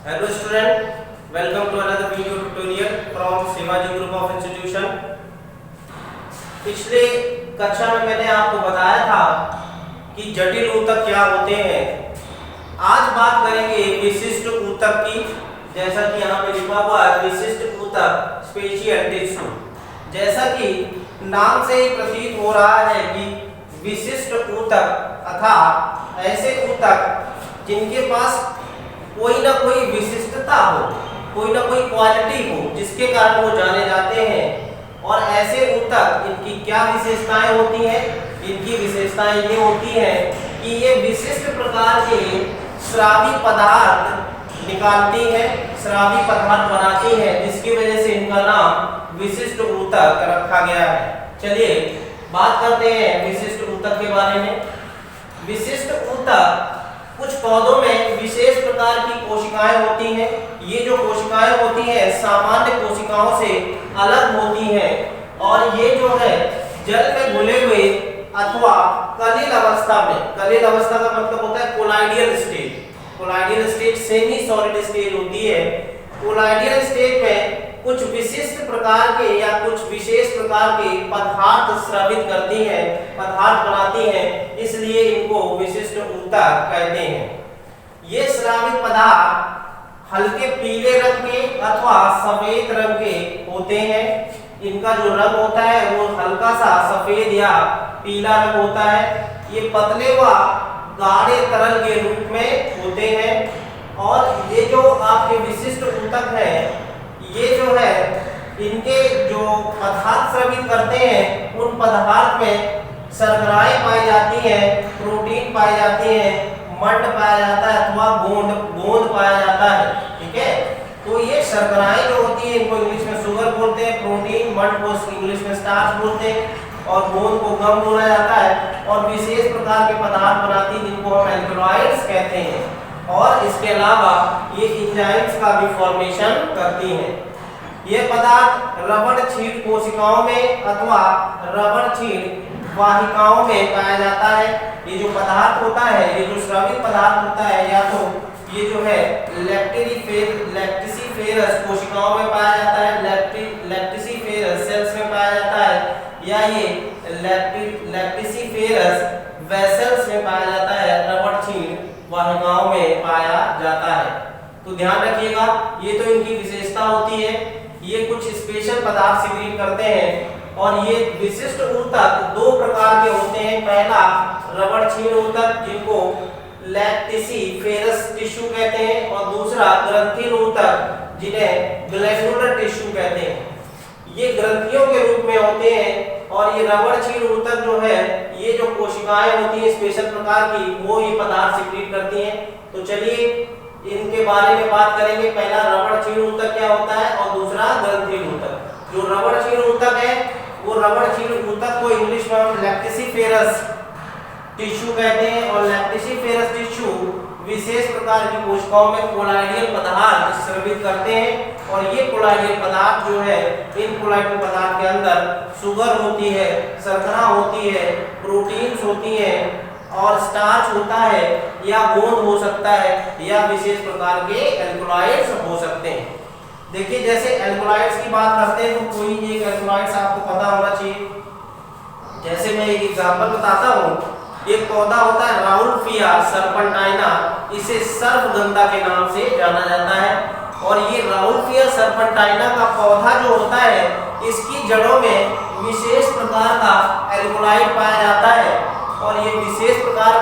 Hello student, welcome to another video tutorial from Shivaji group of institution. पिछले कक्षा में मैंने आपको बताया था कि जटिल ऊतक क्या होते हैं। आज बात करेंगे विशिष्ट ऊतक की। जैसा कि यहाँ पे लिखा हुआ है विशिष्ट ऊतक स्पेशियल टिश्यू। जैसा कि नाम से ही प्रतीत हो रहा है कि विशिष्ट ऊतक अर्थात ऐसे ऊतक जिनके पास कोई ना कोई विशिष्टता हो, कोई ना कोई क्वालिटी हो, जिसके कारण वो जाने जाते हैं। और ऐसे ऊतक इनकी क्या विशेषताएं होती हैं? इनकी विशेषताएं ये होती हैं कि ये विशिष्ट प्रकार के स्रावी पदार्थ निकालती हैं, स्रावी पदार्थ बनाती हैं, जिसकी वजह से इनका नाम विशिष्ट ऊतक रखा गया है। चलिए बात करते हैं विशिष्ट ऊतक के बारे में। विशिष्ट ऊतक कुछ पौधों में विशेष प्रकार की कोशिकाएं होती हैं। ये जो कोशिकाएं होती हैं सामान्य कोशिकाओं से अलग होती हैं और ये जो है जल में घुले हुए अथवा कलिल अवस्था में, कलिल अवस्था का मतलब होता है colloidal stage. Colloidal stage semi solid stage होती है। कोलाइडियल स्टेज में कुछ विशिष्ट प्रकार के या कुछ विशेष प्रकार के पदार्थ स्रावित करती हैं, पदार्थ बनाती हैं, इसलिए इनको विशिष्ट ऊतक कहते हैं। ये स्रावित पदार्थ हल्के पीले रंग के अथवा सफेद रंग के होते हैं। इनका जो रंग होता है वो हल्का सा सफेद या पीला रंग होता है। ये पतले व गाढ़े तरल के रूप में होते हैं। और ये जो आपके विशिष्ट ऊतक हैं, ये जो है इनके जो पदार्थ स्रावित करते हैं उन पदार्थ में शर्कराएं पाई जाती हैं, प्रोटीन पाई जाती हैं, मंड पाया जाता है अथवा गोंद पाया जाता है। ठीक है, तो ये शर्कराएं जो होती हैं इनको इंग्लिश में शुगर बोलते हैं, प्रोटीन मंड को इंग्लिश में स्टार्च बोलते हैं और गोंद को गम बोला जाता है। और विशेष प्रकार के पदार्थ बनाती हैं जिनको हम एल्कलॉइड्स कहते हैं। और इसके अलावा ये एंजाइम्स का भी फॉर्मेशन करती हैं। ये पदार्थ रबड़ छीड़ कोशिकाओं में अथवा रबड़ छीड़ वाहिकाओं में पाया जाता है। ये जो पदार्थ होता है, ये जो स्रावित पदार्थ होता है, या तो ये जो है लैक्टिसिफेरस कोशिकाओं में पाया जाता है, लैक्टिसिफेरस सेल्स में पाया जाता है, या ये लैक्टिसिफेरस वेसल्स में पाया जाता है, रबड़ छीड़ वाहिकाओं में पाया जाता है। तो ध्यान रखिएगा, ये तो इनकी विशेषता होती है। ये कुछ स्पेशल पदार्थ सिक्रीट करते हैं। और ये विशिष्ट ऊतक दो प्रकार के होते हैं। पहला रबड़ छीड़ ऊतक जिनको लैक्टिसिफेरस टिश्यू कहते हैं, और दूसरा ग्रंथि ऊतक जिन्हें ग्लैंडुलर टिश्यू कहते हैं। ये ग्रंथियों के रूप में होते हैं। और ये रबड़ छीड़ ऊतक जो है, ये जो कोशिकाएं होती हैं स्पेशल प्रकार की, वो ये पदार्थ सिक्रीट करती हैं। तो चलिए इनके बारे में बात करेंगे। पहला रबड़ छीड़ ऊतक क्या होता है और दूसरा ग्रंथि ऊतक। जो रबड़ छीड़ ऊतक है वो रबड़ छीड़ ऊतक को इंग्लिश में हम लैक्टिसिफेरस टिश्यू कहते हैं। और लैक्टिसिफेरस टिश्यू विशेष प्रकार की कोशिकाओं में कोलाइडियल पदार्थ स्रावित करते हैं। और ये कोलाइडियल पदार्थ जो है, इन कोलाइडियल पदार्थ के अंदर शुगर होती है, शर्करा होती है, प्रोटीन्स होती हैं और स्टार्च होता है, या गोंद हो सकता है, या विशेष प्रकार के एल्कलॉइड्स हो सकते हैं। देखिए जैसे एल्कलॉइड्स की बात करते हैं तो कोई एक एल्कलॉइड्स आपको पता होना चाहिए। जैसे मैं एक एग्जांपल बताता हूँ। एक पौधा होता है राउल्फिया सर्पेंटाइना, इसे सर्पगंधा के नाम से जाना जाता है। और ये राउल्फिया सर्पेंटाइना का पौधा जो होता है, इसकी जड़ों में विशेष प्रकार का एल्कलॉइड पाया जाता है। और ये विशेष प्रकार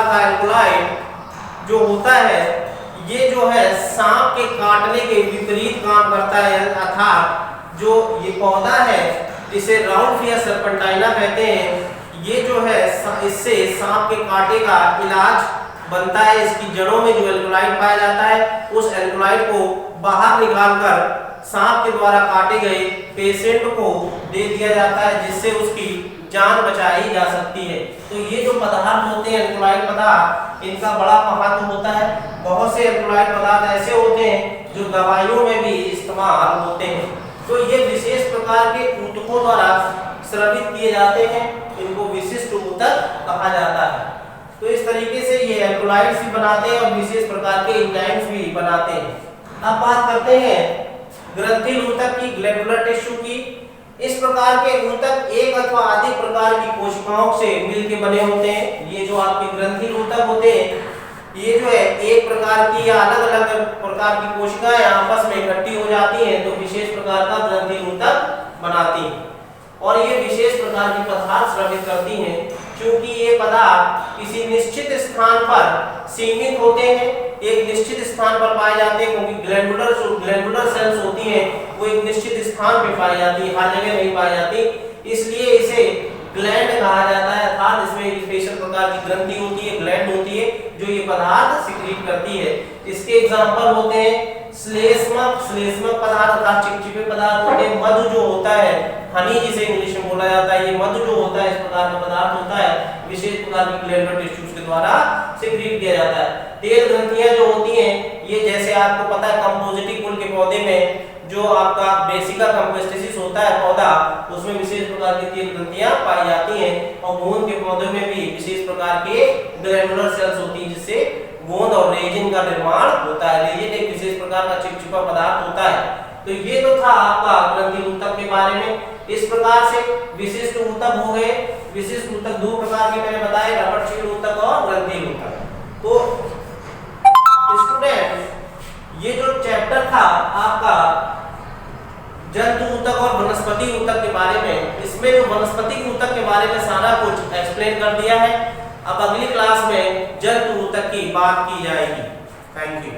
का एल्कलॉइड जो होता है, ये जो है सांप के काटने के विपरीत काम करता है। अर्थात जो ये पौधा है जिसे राउल्फिया सर्पेंटाइना कहते हैं, ये जो है इससे सांप के कांटे का इलाज बनता है। इसकी जड़ों में जो एल्कलॉइड पाया जाता है, उस एल्कलॉइड को बाहर निकालकर सांप के द्वारा काटे गए पेशेंट को दे दिया जाता है, जिससे उसकी जान बचाई जा सकती है। तो ये जो पदार्थ होते हैं एल्कलॉइड पदार्थ, इनका बड़ा महत्व होता है। बहुत से एल्कलॉइड पदार्थ ऐसे होते हैं जो दवाइयों में भी इस्तेमाल होते हैं। तो ये विशेष प्रकार के ऊतकों द्वारा स्रावित किए जाते हैं, इनको विशिष्ट ऊतक कहा जाता है। तो इस तरीके से ये इलेक्ट्रोलाइट्स भी बनाते हैं और विशेष प्रकार के एंजाइम्स भी बनाते हैं। अब बात करते हैं ग्रंथिल ऊतक की, ग्लैंडुलर टिश्यू की। इस प्रकार के ऊतक एक अथवा अधिक प्रकार की कोशिकाओं से मिलकर बने होते हैं। ये जो आपके ग्रंथिल ऊतक होते हैं, ये जो है एक प्रकार की या अलग अलग प्रकार की कोशिकाएं आपस में इकट्ठी हो जाती हैं तो विशेष प्रकार का ग्रंथिल ऊतक बनाती हैं और ये विशेष प्रकार के पदार्थ स्रावित करती हैं। क्योंकि ये पदार्थ किसी निश्चित स्थान पर सीमित होते हैं, एक निश्चित स्थान पर पाए जाते हैं, क्योंकि ग्लैंडुलर सेल्स होती हैं वो एक निश्चित स्थान पे पाई जाती है, हर जगह नहीं पाई जाती, इसलिए इसे ग्लैंड कहा जाता है। अर्थात इसमें एक स्पेशल प्रकार की ग्रंथि होती है, ग्लैंड होती है जो ये पदार्थ सिक्रीट करती है। इसके एग्जांपल होते हैं श्लेष्मक पदार्थ अर्थात चिपचिपे पदार्थ होते हैं, मधु जो होता है, हनी जिसे इंग्लिश में बोला जाता है, ये मधु जो होता है इस प्रकार का पदार्थ होता है, विशेष प्रकार की ग्लैंडुलर टिश्यूज के द्वारा सिक्रीट किया जाता है। तेल ग्रंथियां जो होती हैं, ये जैसे आपको पता है कंपोजिटिक कुल के पौधे में जो आपका बेसिका कंपोस्टेसिस होता है पौधा, उसमें विशेष प्रकार की तेल ग्रंथियां पाई जाती हैं और गोंद के पौधे में भी विशेष प्रकार के ग्लैंडुलर सेल्स होती हैं जिससे गोंद और रेजिन का निर्माण होता है। रेजिन एक विशेष प्रकार का चिपचिपा पदार्थ होता है। तो ये तो था आपका ग्रंथिल ऊतक के बारे में। इस प्रकार से विशिष्ट ऊतक हो गए। विशिष्ट ऊतक दो प्रकार के मैंने बताए, रबड़ चीड़ ऊतक और ग्रंथिल ऊतक। तो स्टूडेंट, ये जो चैप्टर था आपका जंतु ऊतक और वनस्पति ऊतक के बारे में, इसमें जो वनस्पति ऊतक के बारे में सारा कुछ एक्सप्लेन कर दिया है। अब अगली क्लास में जंतु ऊतक की बात की जाएगी। Thank you.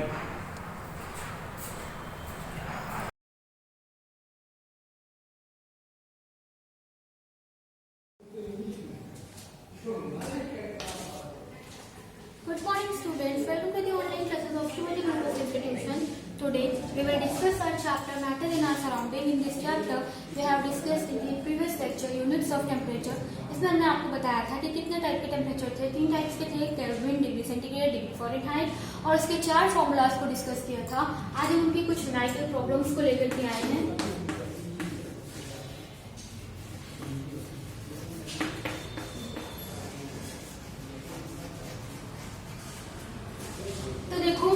Good morning students, welcome to the online classes of Shivali Campus Institution. Today we will discuss our chapter matter in our surrounding. In this chapter we have discussed in the previous lecture units of temperature. इसमें हमने आपको बताया था कि कितने type के temperature थे, 3 types के थे, kelvin, degree centigrade, degree Fahrenheit, और इसके 4 फॉर्मूलाज को डिस्कस किया था। आज हम उनकी कुछ न्यूमेरिकल प्रॉब्लम्स को लेकर के आए हैं। तो देखो,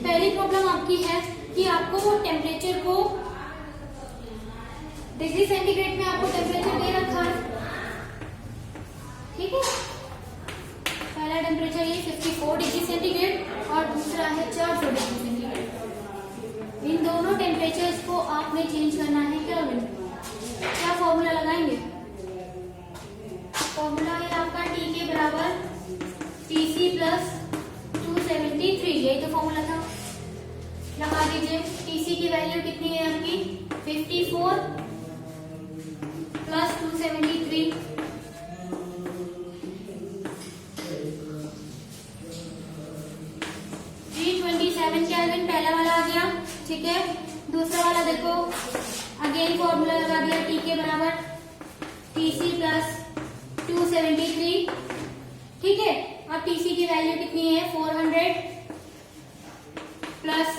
पहली प्रॉब्लम आपकी है कि आपको टेम्परेचर को डिग्री सेंटीग्रेड में आपको टेम्परेचर दे रखा है, ठीक है। पहला टेम्परेचर ये 54 डिग्री सेंटीग्रेड और दूसरा है 400 डिग्री सेंटीग्रेड। इन दोनों टेम्परेचर्स को आपने चेंज करना है केल्विन। क्या फॉर्मूला लगाएंगे? फॉर्मूला है आपका T के बराबर TC प्लस 273, यही तो फॉर्मूला था। लगा दीजिए। TC की वैल्यू कितनी है आपकी? 54 प्लस 273, G27 केल्विन पहला वाला आ गया, ठीक है। दूसरा वाला देखो, अगेन फॉर्मूला लगा दिया T के बराबर TC प्लस 273, ठीक है। अब TC की वैल्यू कितनी है? 400 प्लस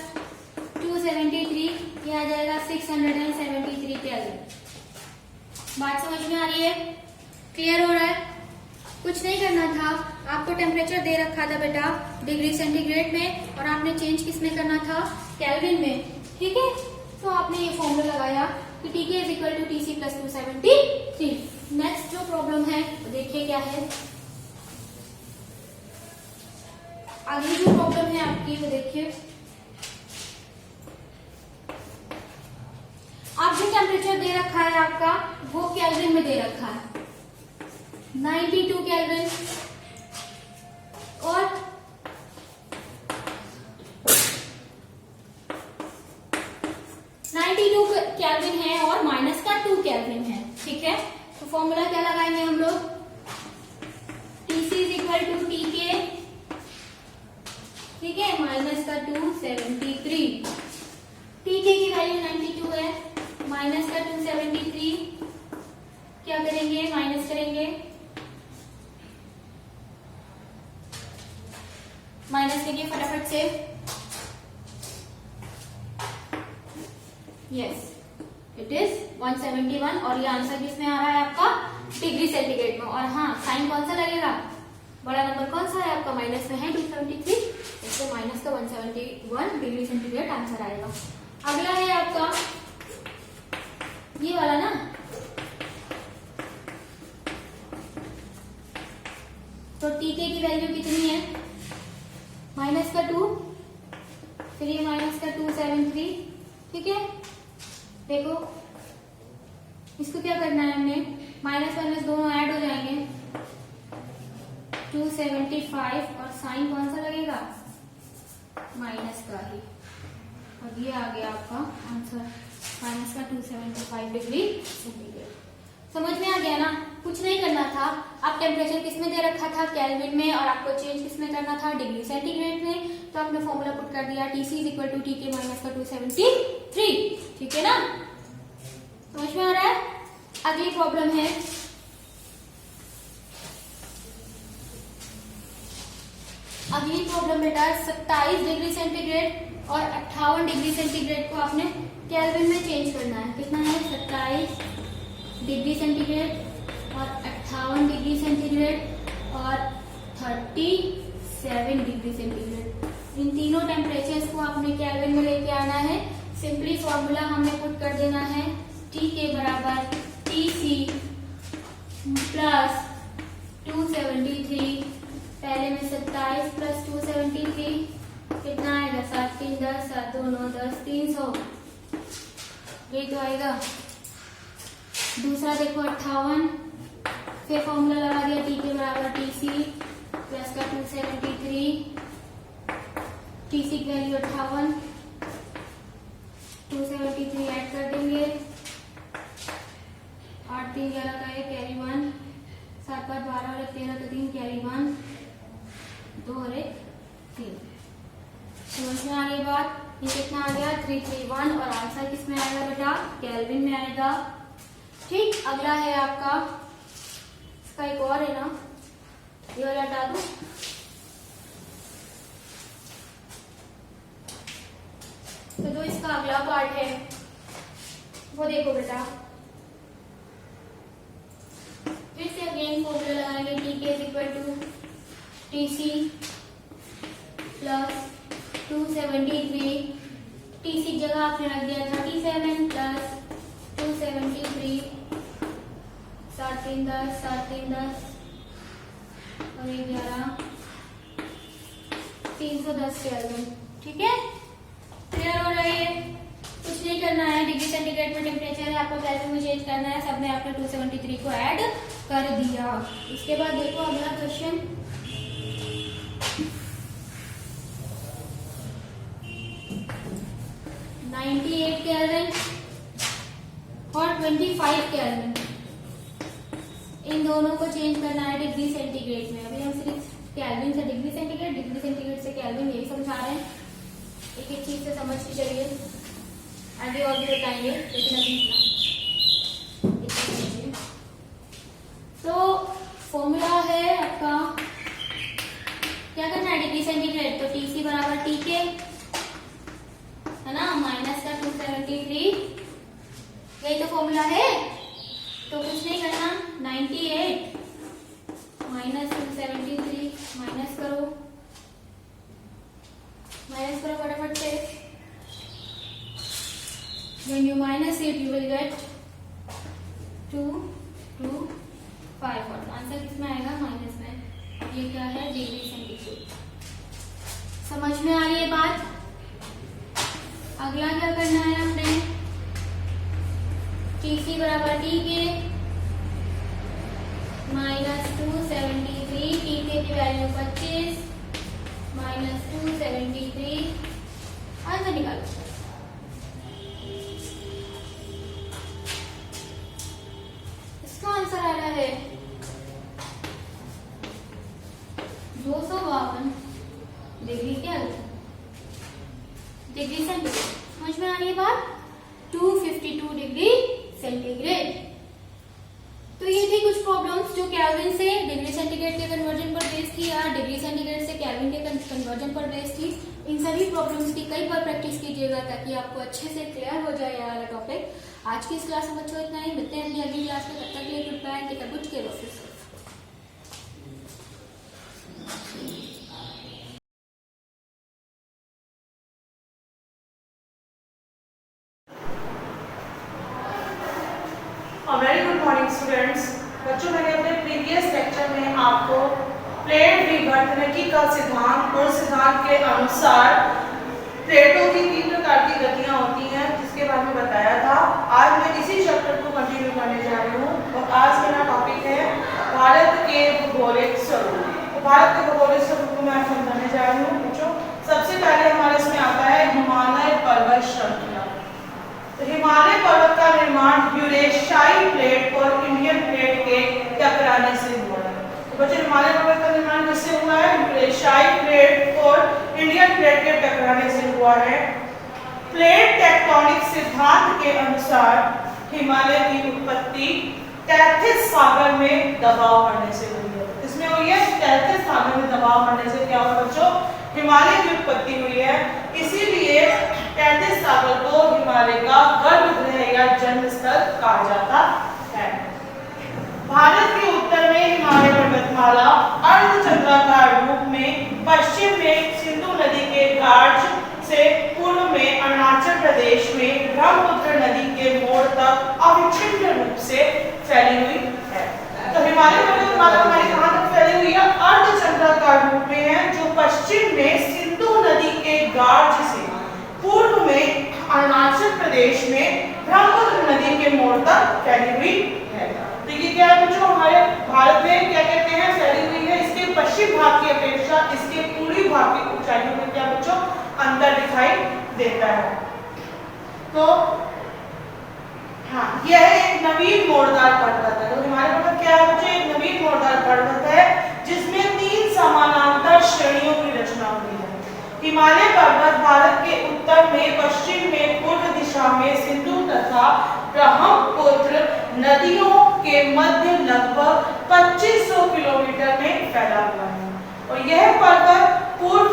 273, ये आ जाएगा 673 केल्विन। बात समझ में आ रही है? क्लियर हो रहा है? कुछ नहीं करना था, आपको टेम्परेचर दे रखा था बेटा डिग्री सेंटीग्रेड में और आपने चेंज किस में करना था? केल्विन में, ठीक है। तो आपने ये फॉर्मूला लगाया कि Tk is equal to TC plus 273। Next जो प्रॉब्लम है वो देखिए क्या है। अगली जो प्रॉब्लम है आपकी वो देखिए। आप जो टेम्परेचर दे रखा है आपका वो केल्विन में दे रखा है 92 केल्विन और 92 केल्विन है और माइनस का 2 केल्विन है, ठीक है। तो फॉर्मूला क्या लगाएंगे हम लोग? TC is equal to Tk, ठीक है, माइनस का 273। Tk की वैल्यू 92 है, माइनस का 273, क्या करेंगे? माइनस करेंगे, माइनस करिए फटाफट से। यस, इट इज 171 और ये आंसर किसमें आ रहा है आपका? डिग्री सेंटीग्रेड में। और हाँ, साइन कौन सा लगेगा? बड़ा नंबर कौन सा है आपका, माइनस में है 273, इससे माइनस का 171 डिग्री सेंटीग्रेड आंसर आएगा। अगला है आपका ये वाला ना, तो टीके की वैल्यू कितनी है, माइनस का 2, फिर ये माइनस का 273, ठीक है। देखो इसको क्या करना है हमने, माइनस माइनस दोनों ऐड हो जाएंगे, 275 और साइन कौन सा लगेगा, माइनस का ही, और ये आ गया आपका आंसर माइनस का 275 डिग्री सेंटीग्रेड। समझ में आ गया ना, कुछ नहीं करना था, आप टेम्परेचर किस में दे रखा था, केल्विन में, और आपको चेंज किस में करना था, डिग्री सेंटीग्रेड में, तो आपने फॉर्मूला पुट कर दिया TC = TK माइनस का 273, ठीक है ना, समझ में आ रहा है। अगली प्रॉब्लम है, अगली प्रॉब्लम बेटा 27 डिग्री सेंटीग्रेड और 58 डिग्री सेंटीग्रेड को आपने केल्विन में चेंज करना है। कितना है, 27 डिग्री सेंटीग्रेड और 58 डिग्री सेंटीग्रेड और 37 डिग्री सेंटीग्रेड, इन तीनों टेम्परेचर्स को आपने केल्विन में लेके आना है। सिंपली फॉर्मूला हमने पुट कर देना है, TK बराबर TC प्लस 273, पहले में 27 प्लस 273 कितना आएगा, 7 3 10, 7 2 9 10, 300, ये तो आएगा। दूसरा देखो 58, फिर फॉर्मूला लगा दिया TK बराबर TC प्लस का 273, TC की वैल्यू 58, 273 ऐड कर देंगे, 8 3 11 का है कैरी 1, 7 5 12 और 13 तो 3 कैरी 1, 2 और 1 3। समझ में आ रही बात, ये कितना आ गया 331, और आंसर किस में आएगा बेटा, केल्विन में आएगा। ठीक, अगला है आपका, इसका एक और है ना, ये वाला हटा दो, तो जो इसका अगला पार्ट है वो देखो बेटा, फिर से अगेन फॉर्मूला लगाएंगे, TK = TC प्लस 273, TC जगह आपने रख दिया 37 प्लस 273, 7 3 10, 7 3 10 और 11, 310 केल्विन, ठीक है, क्लियर हो रहा है। कुछ नहीं करना है, डिग्री सेंटीग्रेड में टेम्परेचर है, आपको केल्विन में चेंज करना है, सब में आपने 273 को ऐड कर दिया। इसके बाद देखो अगला क्वेश्चन, केल्विन और 25 केल्विन, इन दोनों को चेंज करना है डिग्री सेंटीग्रेड में। अभी हम सिर्फ केल्विन से डिग्री सेंटीग्रेड, डिग्री सेंटीग्रेड से केल्विन, यही समझा रहे हैं, एक एक चीज से समझनी चाहिए, आगे और भी बताएंगे, लेकिन अभी इतना। तो फॉर्मूला है आपका, क्या करना है, डिग्री सेंटीग्रेड, तो TC बराबर TK है ना, माइनस का 273, यही तो फॉर्मूला है, तो कुछ नहीं करना, 98 माइनस 273 माइनस करो फटाफट से, when you minus it you will get 2 2 5, और आंसर किसमें आएगा, माइनस में। ये क्या है, डिग्री सेंटीग्रेड। समझ में आ रही है बात। अगला क्या करना है आपने, TC बराबर TK माइनस 273, TK की वैल्यू 25 माइनस 273, आंसर निकालो। इसका आंसर आ रहा है 252 डिग्री केल्विन, डिग्री सेंटीग्रेड। समझ में आ रही है बात, 252 डिग्री सेंटीग्रेड। तो ये थी कुछ प्रॉब्लम्स जो केल्विन से डिग्री सेंटीग्रेड के कन्वर्जन पर बेस्ड थी या डिग्री सेंटीग्रेड से केल्विन के कन्वर्जन पर बेस्ड थी। इन सभी प्रॉब्लम्स की कई बार प्रैक्टिस कीजिएगा ताकि आपको अच्छे से क्लियर हो जाए ये वाला टॉपिक। आज की इस क्लास में बच्चों इतना ही, मिलते हैं अगली क्लास में, तब तक के लिए good bye, take a good care of yourself. Morning students. बच्चों, मैंने अपने प्रीवियस लेक्चर में आपको प्लेट विवर्तनिकी का सिद्धांत और सिद्धांत के अनुसार प्लेटों की 3 प्रकार की गतियां होती हैं जिसके बारे में बताया था। आज मैं इसी चैप्टर को कंटिन्यू करने जा रही हूँ और आज मेरा टॉपिक है भारत के भौगोलिक स्वरूप। तो भारत के भौगोलिक स्वरूप को मैं समझाने जा रही हूँ। बच्चों, सबसे पहले हमारे इसमें आता है हिमालय पर्वत श्रृंखला। तो हिमालय पर्वत का निर्माण यूरेशियाई प्लेट और इंडियन प्लेट के टकराने से हुआ है। तो बच्चों, हिमालय पर्वत का निर्माण किससे हुआ है? यूरेशियाई प्लेट और इंडियन प्लेट के टकराने से हुआ है। प्लेट टेक्टोनिक सिद्धांत के अनुसार हिमालय की उत्पत्ति तैथिस सागर में दबाव पड़ने से हुई है। इसमें हुई है तैथिस सागर में दबाव पड़ने से क्या हुआ बच्चों? हिमालय की उत्पत्ति हुई है। इसीलिए तैथिस सागर को हिमालय का गर्भगृह या जन्म स्थल कहा जाता है। भारत के उत्तर में हिमालय पर्वतमाला अर्धचंद्राकार रूप में, पश्चिम में सिंधु नदी के गार्ज से, पूर्व में अरुणाचल प्रदेश में ब्रह्मपुत्र नदी के मोड़ तक अविच्छिन्न रूप से फैली हुई है। तो हिमालय पर्वतमाला हमारी कहां तक फैली हुई है? अर्धचंद्राकार रूप में है, जो पश्चिम में सिंधु नदी के गार्ज से, पूर्व में अरुणाचल प्रदेश में ब्रह्मपुत्र नदी के मोड़ तक फैली हुई है। तो ये क्या है बच्चों? हमारे भारत में क्या कहते हैं? फैली हुई है। इसके पश्चिम भाग की अपेक्षा इसके पूर्वी भाग की ऊंचाइयों में क्या बच्चों? अंतर दिखाई देता है। तो हाँ, यह एक नवीन मोड़दार पर्वत है। तो हमारे पर्वत क्या है बच्चों? एक नवीन मोड़दार पर्वत है जिसमें 3 समानांतर श्रेणियों की रचना हुई है। हिमालय पर्वत भारत के उत्तर में, पश्चिम में, पूर्व दिशा में सिंधु तथा ब्रह्मपुत्र नदियों के मध्य लगभग 2500 किलोमीटर में फैला हुआ है। और यह पर्वत पूर्व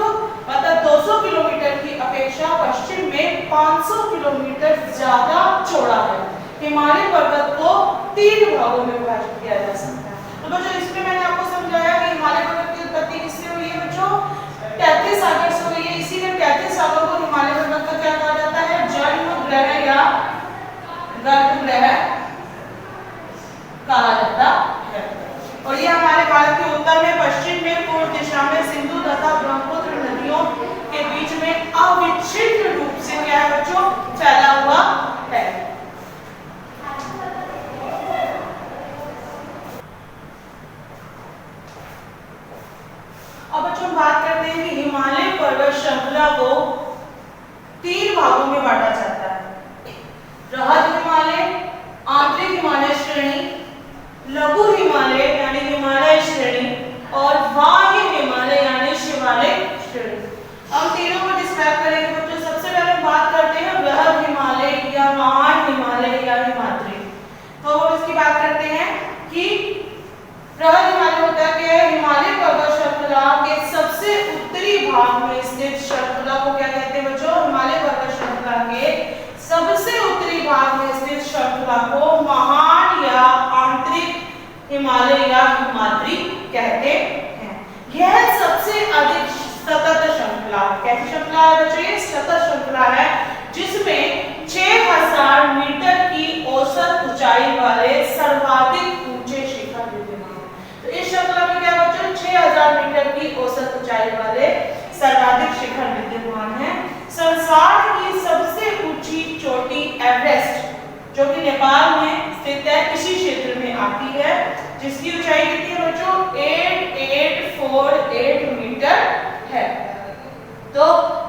मतलब 200 किलोमीटर की अपेक्षा पश्चिम में 500 किलोमीटर ज्यादा चौड़ा है। हिमालय पर्वत को 3 भागों में विभाजित किया जा सकता है। तो बच्चों, इसमें मैंने आपको समझाया कि हिमालय पर्वत की उत्पत्ति किससे हुई है बच्चों? तैथिस सागर से हुई है। इसीलिए तैथिस सागर को हिमालय पर्वत का क्या कहा जाता है? जन्म ग्रह या गर्भगृह कहा जाता है। और ये हमारे भारत के उत्तर में, पश्चिम में, पूर्व दिशा में सिंधु तथा ब्रह्मपुत्र नदियों के बीच में अविच्छिन्न रूप से क्या है बच्चों? फैला हुआ है। अब बच्चों बात करते हैं कि हिमालय पर्वत श्रृंखला को 3 भागों में बांटा जाता है। बृहद हिमालय, आंतरिक हिमालय श्रेणी, लघु हिमालय यानी हिमालय श्रेणी और बाह्य हिमालय यानी शिवालिक श्रेणी। हम तीनों को डिस्क्राइब करेंगे बच्चों। सबसे पहले बात करते हैं बृहद हिमालय या महान हिमालय या हिमाद्री। तो हम इसकी बात करते हैं कि बृहद हिमालय होता क्या है? हिमालय पर्वत श्रृंखला के सबसे उत्तरी भाग में स्थित श्रृंखला को क्या कहते हैं बच्चों? हिमालय पर्वत श्रृंखला के सबसे उत्तरी भाग में स्थित श्रृंखला को महान या आंतरिक हिमालय या हिमाद्री कहते हैं। यह सबसे अधिक सतत श्रृंखला है। कैसी श्रृंखला है बच्चों? ये सतत श्रृंखला है जिसमें 6000 मीटर की औसत ऊंचाई वाले सर्वाधिक ऊंचे शिखर विद्यमान हैं। तो इस श्रृंखला में क्या बच्चों? 6000 मीटर की औसत ऊंचाई वाले सर्वाधिक शिखर विद्यमान हैं। संसार की सबसे ऊंची चोटी एवरेस्ट, जो कि नेपाल में स्थित है, इसी क्षेत्र में आती है, जिसकी ऊंचाई कितनी है बच्चों? 8848 मीटर है। तो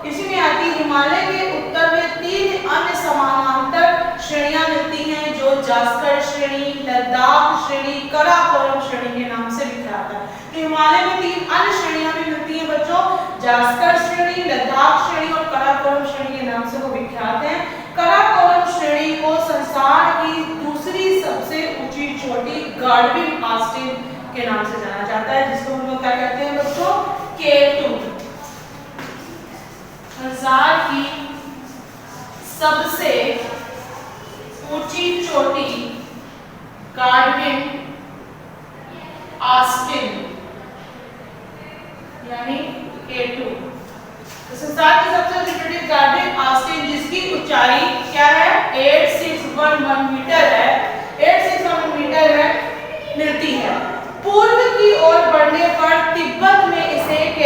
इसी में आती हिमालय के उत्तर में 3 अन्य समानांतर श्रेणियां मिलती हैं जो जास्कर श्रेणी, लद्दाख श्रेणी, काराकोरम श्रेणी के नाम से विख्यात है। तो हिमालय में 3 अन्य श्रेणियां भी मिलती हैं बच्चों, जास्कर श्रेणी, लद्दाख श्रेणी और काराकोरम श्रेणी के नाम से वो विख्यात हैं। काराकोरम श्रेणी को संसार की दूसरी सबसे ऊंची चोटी गार्डविन ऑस्टिन के नाम से जाना जाता है, जिसको हम लोग क्या कहते हैं बच्चों? K2। संसार की सबसे ऊंची चोटी गार्डविन ऑस्टिन यानी K2। तो संसार की सबसे ऊंची चोटी गार्डविन ऑस्टिन, जिसकी ऊंचाई क्या है? 8611 मीटर है। 8611 मीटर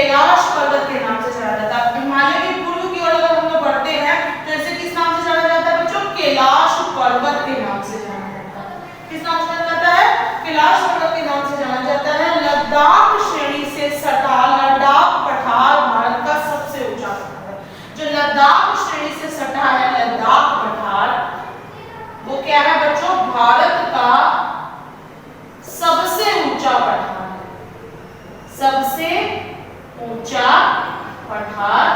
कैलाश पर्वत के नाम से जाना जाता है। हिमालय के पूर्व की ओर अगर हम लोग बढ़ते हैं तो इसे किस नाम से जाना जाता है बच्चों? कैलाश पर्वत के नाम से जाना जाता है। किस नाम से जाना जाता है? कैलाश पर्वत के नाम से जाना जाता है। लद्दाख श्रेणी से सटा लद्दाख पठार भारत का सबसे ऊंचा पठार है। जो लद्दाख श्रेणी से सटा है लद्दाख पठार, वो क्या है बच्चों? भारत का सबसे ऊंचा पठार है। सबसे ऊंचा पठार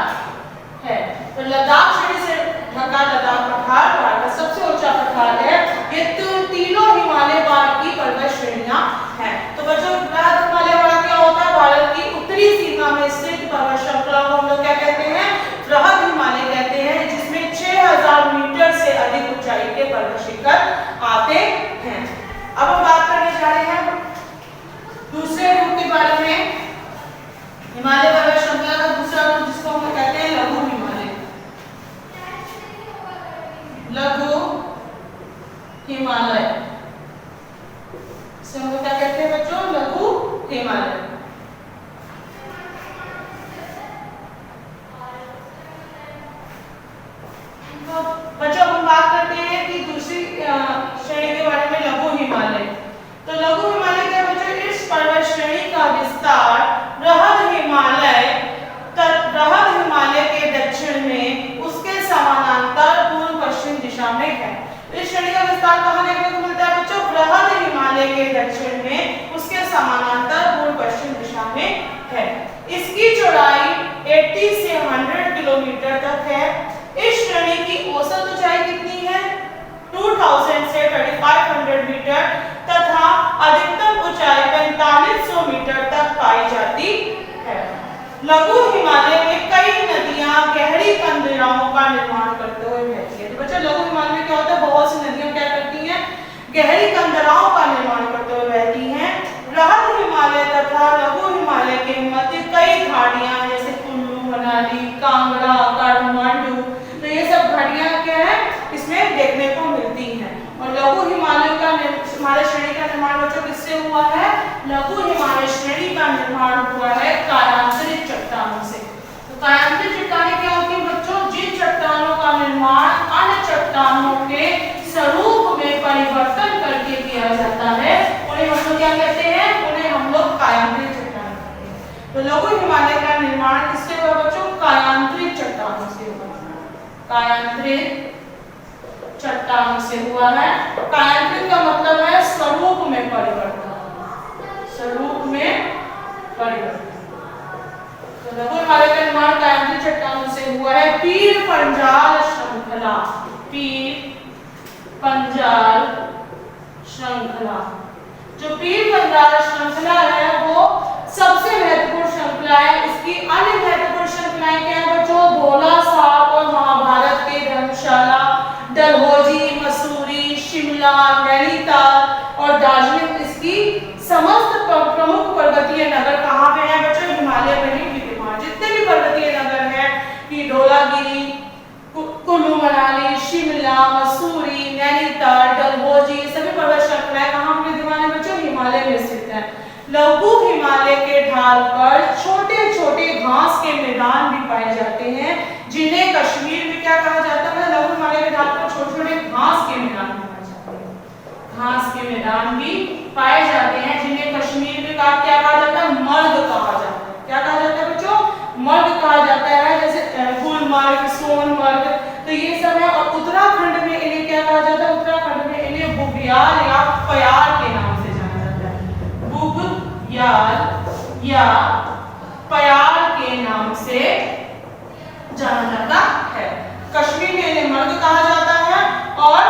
है। तो लद्दाख श्रेणी से ढका लद्दाख पठार भारत का सबसे ऊंचा पठार है। ये तीनों हिमालय बाढ़ की पर्वत श्रेणियां हैं। तो बच्चों हिमालय बाढ़ क्या होता है? भारत की उत्तरी सीमा में स्थित पर्वत श्रृंखला को हम लोग क्या कहते हैं? बृहद हिमालय कहते हैं, जिसमें 6000 मीटर से अधिक ऊंचाई के पर्वत शिखर आते हैं। अब हम बात करने जा रहे हैं दूसरे रूप के बारे में। हिमालय पर्वत श्रृंखला का दूसरा रूप जिसको हम कहते हैं लघु हिमालय। लघु हिमालय से हम क्या कहते हैं बच्चों? लघु हिमालय। तो बच्चों हम बात करते हैं कि दूसरी श्रेणी के बारे में, लघु हिमालय। तो लघु हिमालय क्या बच्चों? इस पर्वत श्रेणी का विस्तार बृहद हिमालय के दक्षिण में उसके समानांतर पूर्व पश्चिम दिशा में है। इस श्रेणी का विस्तार कहाँ देखने को मिलता है बच्चों? बृहद हिमालय के दक्षिण में उसके समानांतर पूर्व पश्चिम दिशा में है। इसकी चौड़ाई 80 से 100 किलोमीटर तक है। इस श्रेणी की औसत ऊंचाई कितनी है? 2000 से 3500 मीटर तथा अधिकतम ऊंचाई 4500 मीटर तक पाई जाती है। लघु हिमालय में कई नदियां गहरी कंदराओं का निर्माण करते हुए बहती है। तो बच्चों लघु हिमालय में क्या होता है? बहुत सी नदियां क्या करती हैं? गहरी कंदराओं का निर्माण करते हुए बहती हैं। बृहद हिमालय तथा लघु हिमालय के मध्य कई घाटियां जैसे कुल्लू, मनाली, कांगड़ा, काठमांडू, तो ये सब घाटियां क्या है इसमें देखने को मिलती हैं। और लघु हिमालय का हिमालय श्रेणी का निर्माण बच्चों किससे हुआ है? लघु हिमालय श्रेणी का निर्माण हुआ है कायांतरित चट्टानों से। तो कायांतरित चट्टानें क्या होती हैं बच्चों? जिन चट्टानों का निर्माण अन्य चट्टानों के स्वरूप में परिवर्तन करके किया जाता है, उन्हें हम लोग क्या कहते हैं? उन्हें हम लोग कायांतरित चट्टान कहते हैं। तो लघु हिमालय का निर्माण किससे हुआ बच्चों? कायांतरित चट्टानों से हुआ। कायांतरित चट्टानों से हुआ है। कायांतरित का मतलब है स्वरूप में परिवर्तन। स्वरूप में परिवर्तन। तो लघु हिमालय का निर्माण कायांतरित चट्टानों से हुआ है। पीर पंजाल श्रृंखला। पीर पंजाल श्रृंखला, जो पीर पंजाल श्रृंखला है वो सबसे महत्वपूर्ण श्रृंखला है। इसकी अन्य महत्वपूर्ण श्रृंखलाएं क्या है बच्चों? भोला साहब और महाभारत के धर्मशाला, डलहौजी, मसूरी, शिमला, नैनीताल और दार्जिलिंग इसकी समस्त प्रमुख पर्वतीय नगर कहाँ पे हैं बच्चों? हिमालय में ही विद्यमान। जितने भी पर्वतीय नगर हैं कि धौलागिरी, कुल्लू मनाली, शिमला, मसूरी, नैनीताल, डलहौजी, सभी पर्वत श्रृंखलाएं कहाँ विद्यमान है बच्चों? हिमालय में स्थित है। लघु हिमालय के ढाल पर छोटे छोटे घास के मैदान भी पाए जाते हैं, जिन्हें कश्मीर में क्या कहा जाता है? लघु हिमालय के ढाल पर छोटे छोटे घास के मैदान पाए जाते हैं। घास के मैदान भी पाए जाते हैं, जिन्हें कश्मीर में क्या कहा जाता है? मर्ग कहा जाता है। क्या कहा जाता है बच्चों? मर्ग कहा जाता है। जैसे गुलमर्ग, सोनमर्ग, तो ये सब है। और उत्तराखंड में इन्हें क्या कहा जाता है? उत्तराखंड में इन्हें बुग्याल या प्यार के नाम से जाना जाता है। बुग्याल या प्यार के नाम से जाना जाता है। कश्मीर में इन्हें मर्ग कहा जाता है और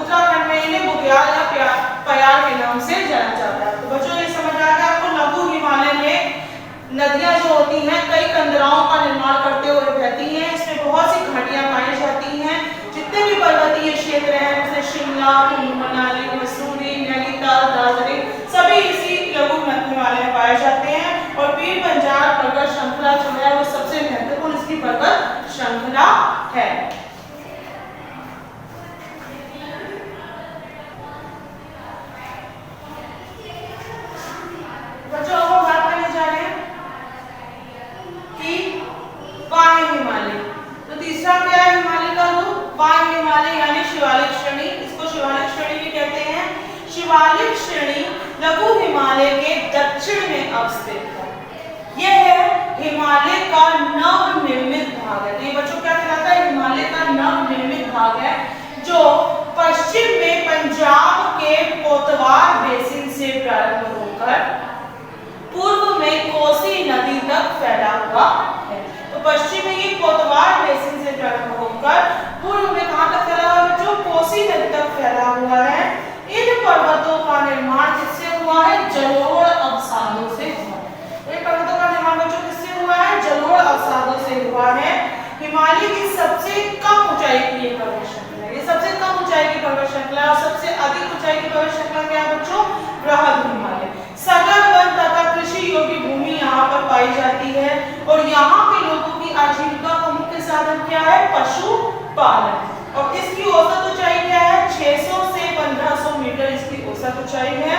उत्तराखंड में इन्हें बुग्याल या प्यार के नाम से जाना जाता है। तो बच्चों ये समझ आ गया आपको? लघु हिमालय में नदियां जो होती हैं कई कंदराओं का निर्माण करते हुए बहती हैं। इसमें बहुत सी घाटियां पाई जाती हैं। जितने भी पर्वतीय क्षेत्र हैं जैसे शिमला, कुल्लू मनाली, मसूरी, नैनीताल, दार्जिलिंग, सभी इसी लघु हिमालय में पाए जाते हैं। और पीर पंजाल पर्वत श्रृंखला जो है वो सबसे महत्वपूर्ण इसकी पर्वत श्रृंखला है। बच्चों अब हम बात करने जा रहे हैं पान हिमालय यानी शिवालिक श्रेणी, इसको शिवालिक श्रेणी भी कहते हैं। शिवालिक श्रेणी लघु हिमालय के दक्षिण में अवस्थित है। यह है हिमालय का नवनिर्मित भाग है। तो ये बच्चों क्या कहलाता है? हिमालय का नवनिर्मित भाग है, जो पश्चिम में पंजाब के पोतवार बेसिन से प्रारंभ होकर पूर्व में कोसी नदी तक फैला हुआ है। तो पश्चिम में ये पोतवार बेसिन से प्रारंभ होकर पूर्व में कहां तक फैला हुआ है बच्चों? कोसी नदी तक फैला हुआ है। इन पर्वतों का निर्माण किससे हुआ है? जलोढ़ अवसादों से हुआ है। इन पर्वतों का निर्माण बच्चों किससे हुआ है? जलोढ़ अवसादों से हुआ है। हिमालय की सबसे कम ऊंचाई की ये पर्वत श्रृंखला है। ये सबसे कम ऊंचाई की पर्वत श्रृंखला और सबसे अधिक ऊंचाई की पर्वत श्रृंखला क्या है बच्चों? बृहद हिमालय। सघन वन तथा कृषि योग्य भूमि यहाँ पर पाई जाती है और यहाँ के लोगों की आजीविका का मुख्य साधन क्या है? पशुपालन। और इसकी औसत ऊंचाई क्या है? 600 से 1500 मीटर इसकी औसत ऊंचाई है।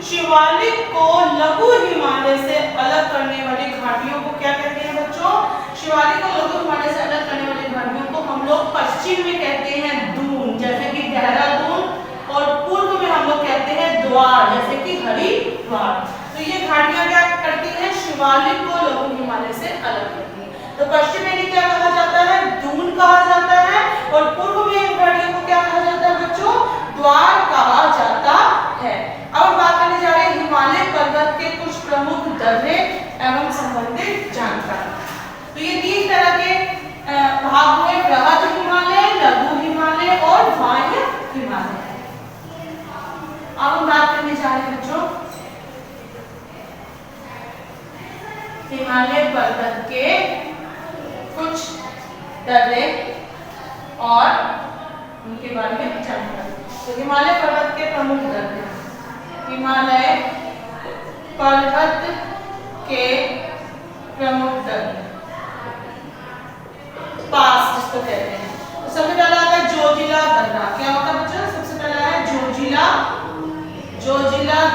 शिवालिक को लघु हिमालय से अलग करने वाली घाटियों को क्या कहते हैं बच्चों? शिवालिक को लघु हिमालय से अलग करने वाली घाटियों को हम लोग पश्चिम में कहते हैं दून, जैसे कि देहरादून, और पूर्व में हम लोग कहते हैं द्वार, जैसे कि हरिद्वार। तो ये घाटियां क्या करती हैं? शिवालिक को लघु हिमालय से अलग करती हैं। तो पश्चिम में क्या कहा जाता है? दून कहा जाता है, और पूर्व में इन घाटियों को क्या कहा जाता है बच्चों? द्वार कहा जाता है। अब हम बात करने जा रहे हैं हिमालय पर्वत के कुछ प्रमुख दर्रे एवं संबंधित जानकारी। तो ये 3 तरह के भाग हुए: बृहद हिमालय, लघु हिमालय और वाह्य हिमालय। अब हम बात करने जा रहे हैं बच्चों हिमालय पर्वत के कुछ दर्रे और उनके बारे में जानकारी। तो हिमालय पर्वत के प्रमुख दर्रे, हिमालय पर्वत के प्रमुख दर्रे, पास जिसको कहते हैं। तो सबसे पहला आता है जोजिला दर्रा। क्या होता है बच्चों? सबसे पहला है जोजिला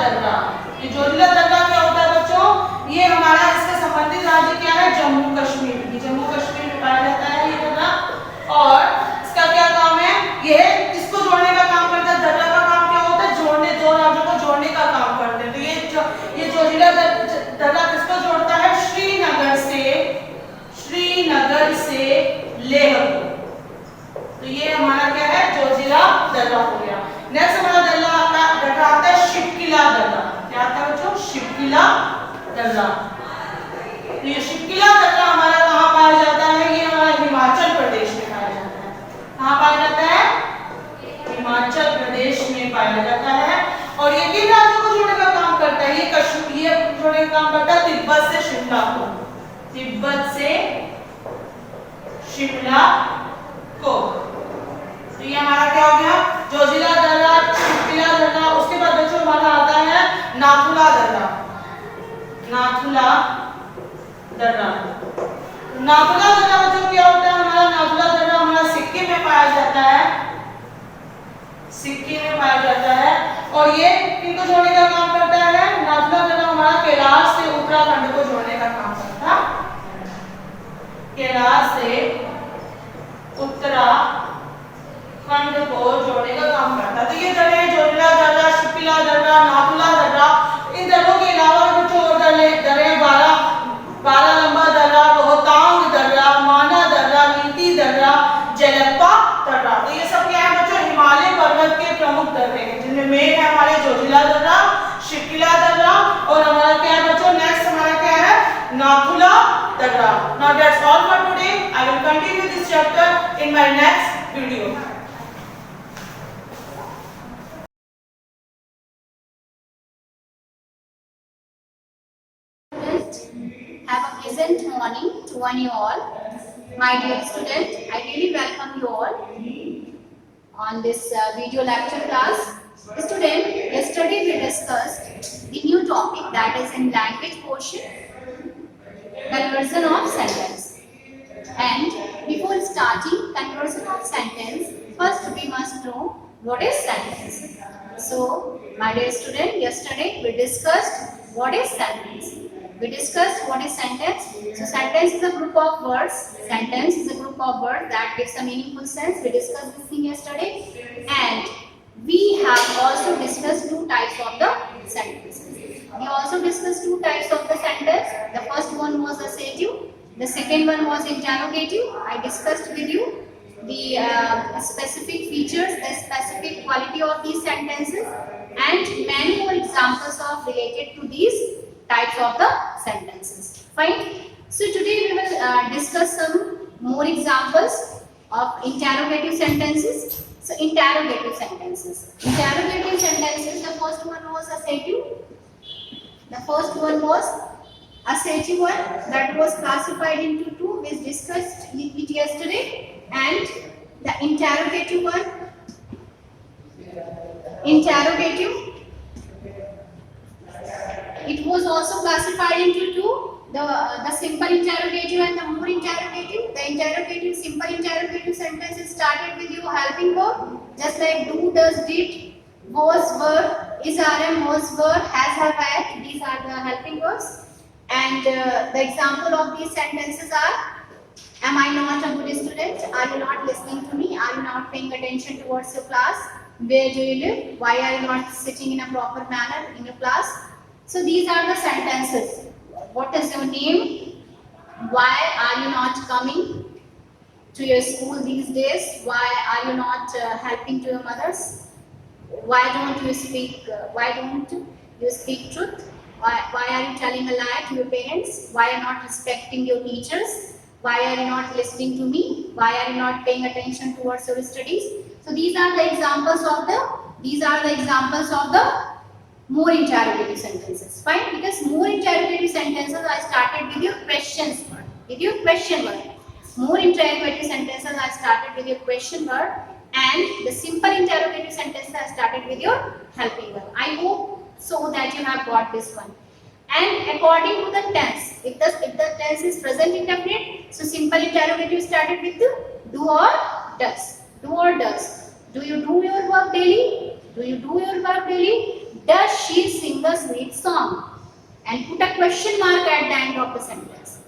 दर्रा। ये जोजिला दर्रा क्या होता है बच्चों? ये हमारा इसका संबंधित राज्य क्या है? जम्मू कश्मीर। ये जम्मू कश्मीर में पाया जाता है ये दर्रा। और इसका क्या काम है? यह इसको जोड़ने का काम करता है। दर्रा का काम क्या होता है? जोड़ने, दो राज्यों को जोड़ने का काम करते हैं। तो ये जोजिला दर्रा किसको जोड़ता है? श्रीनगर से लेह को। तो ये हमारा क्या है? जोजिला दर्रा हो गया। नेक्स्ट हमारा दर्रा आता है शिवकिला दर्रा। क्या आता है बच्चों? शिवकिला दर्रा। तो ये शिवकिला दर्रा हमारा कहाँ पाया जाता है? ये हमारा हिमाचल प्रदेश में पाया जाता है। कहाँ पाया जाता है? हिमाचल प्रदेश में पाया जाता है। और ये किन राज्यों को जोड़ने का काम करता है? ये कश्मीर, ये जोड़ने का काम करता है तिब्बत से शिमला को। तिब्बत से शिमला को। तो ये हमारा क्या हो गया? जोजिला दर्रा, शिवकिला दर्रा। उसके बाद बच्चों हमारा आता है नाथुला दर्रा। नाथुला दर्रा बच्चों क्या होता है? हमारा नाथुला दर्रा हमारा सिक्किम में पाया जाता है। सिक्किम में पाया जाता है। और ये किनको जोड़ने का काम करता है? नाथुला दर्रा हमारा कैलाश से उत्तराखंड को जोड़ने का काम करता है। कैलाश से उत्तराखंड को जोड़ने का काम करता है। तो ये दर्रे जोजिला दर्रा, शिवकिला दर्रा, नाथुला दर्रा। इन दर्रों के अलावा कुछ और दर्रे 12 लंबा दर्रा, रोहतांग दर्रा, माना दर्रा, नीति दर्रा, जलप्पा दर्रा। तो ये सब क्या है बच्चों? हिमालय पर्वत के प्रमुख दर्रे हैं, जिनमें मेन है हमारे जोजिला दर्रा, शिवकिला दर्रा और हमारा क्या है बच्चों? नेक्स्ट हमारा क्या है? नाथुला दर्रा। Now that's all for today. I will continue this chapter in my next video. Have a pleasant morning to one you all. My dear student, I really welcome you all on this video lecture class. Student, yesterday we discussed the new topic, that is in language portion, conversion of sentence. And before starting conversion of sentence, first we must know what is sentence. So, my dear student, yesterday we discussed what is sentence. we discussed what is sentence. So sentence is a group of words. Sentence is a group of words that gives a meaningful sense. We discussed this thing yesterday, and we have also discussed two types of the sentences. We also discussed two types of the sentence. The first one was assertive. The second one was interrogative. I discussed with you the specific features, the specific quality of these sentences, and many more examples of related to these types of the sentences. Fine. So today we will discuss some more examples of interrogative sentences. So interrogative sentences. Interrogative sentences. The first one was assertive. The first one was assertive one, that was classified into two. We discussed it yesterday. And the interrogative one. Interrogative. It was also classified into two. The simple interrogative and the more interrogative. The interrogative, simple interrogative sentences started with your helping verb, just like do, does, did, was, were, is, are, was, were, has, have, had. These are the helping verbs. And the example of these sentences are: am I not a good student? Are you not listening to me? Are you not paying attention towards your class? Where do you live? Why are you not sitting in a proper manner in your class? So these are the sentences. What is your name? Why are you not coming to your school these days? Why are you not helping to your mothers? Why don't you speak truth? Why are you telling a lie to your parents? Why are you not respecting your teachers? Why are you not listening to me? Why are you not paying attention towards your studies? So these are the examples of the more interrogative sentences. Fine, because more interrogative sentences I started with your questions word. With your question word. More interrogative sentences I started with your question word, and the simple interrogative sentences I started with your helping word. I hope so that you have got this one. And according to the tense, if the tense is present indefinite, so simple interrogative started with the do or does. Do or does. Do you do your work daily? Do you do your work daily? Does she sing a sweet song? And put a question mark at the end of the sentence.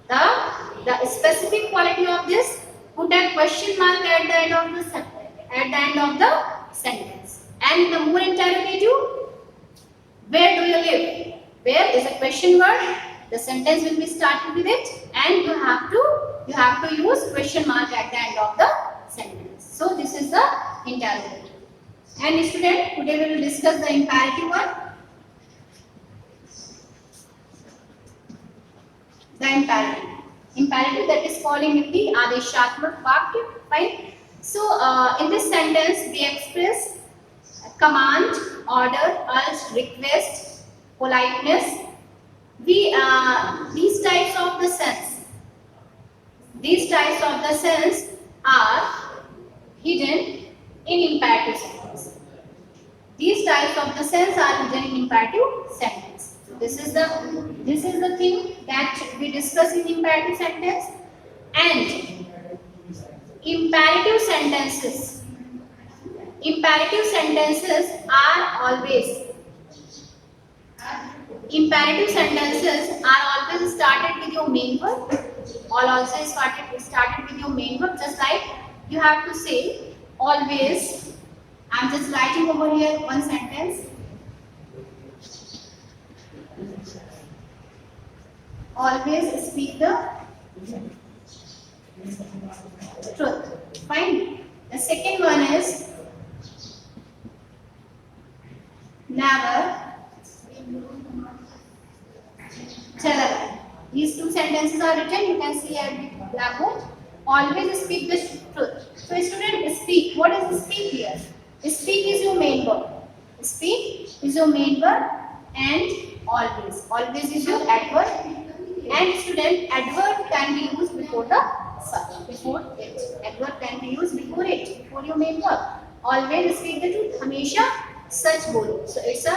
The specific quality of this, put a question mark at the end of the sentence. And the more interrogative, where do you live? Where is a question word. The sentence will be started with it, and you have to use question mark at the end of the sentence. So this is the interrogative. And student, today we will discuss the imperative one. The imperative that is falling in the adeshatmak vakya. Fine. So in this sentence we express command, order, urge, request, politeness. These types of the sense are hidden in imperative sentence. These types of the sense are hidden in imperative sentence. This is the thing that we discuss in imperative sentence. And imperative sentences are always started with your main verb. All also started with your main verb. Just like you have to say always. I'm just writing over here one sentence. Always speak the truth. Fine. The second one is never tell a lie. These two sentences are written. You can see at the blackboard. Always speak the truth. So student, speak. What is speak here? Speak is your main verb. Speak is your main verb, and always. Always is your adverb. And student, adverb can be used before the subject, before it. Adverb can be used before it, before your main verb. Always speak the truth. Hamesha sach bolo. So it's a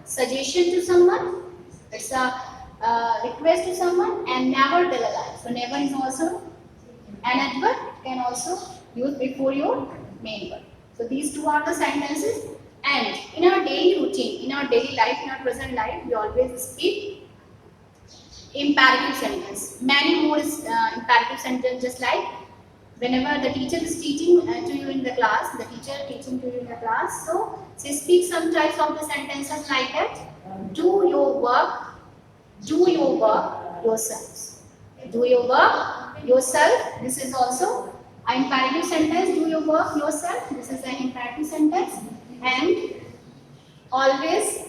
suggestion to someone. It's a request to someone, and never tell a lie. So never is also an adverb. Can also use before your main verb. So these two are the sentences. And in our daily routine, in our daily life, in our present life, we always speak imperative sentence. Many more imperative sentence, just like whenever the teacher is teaching to you in the class, so she speaks some types of the sentences like that. Do your work yourselves. Do your work yourself. This is also an imperative sentence. Do your work yourself. This is an imperative sentence. And always,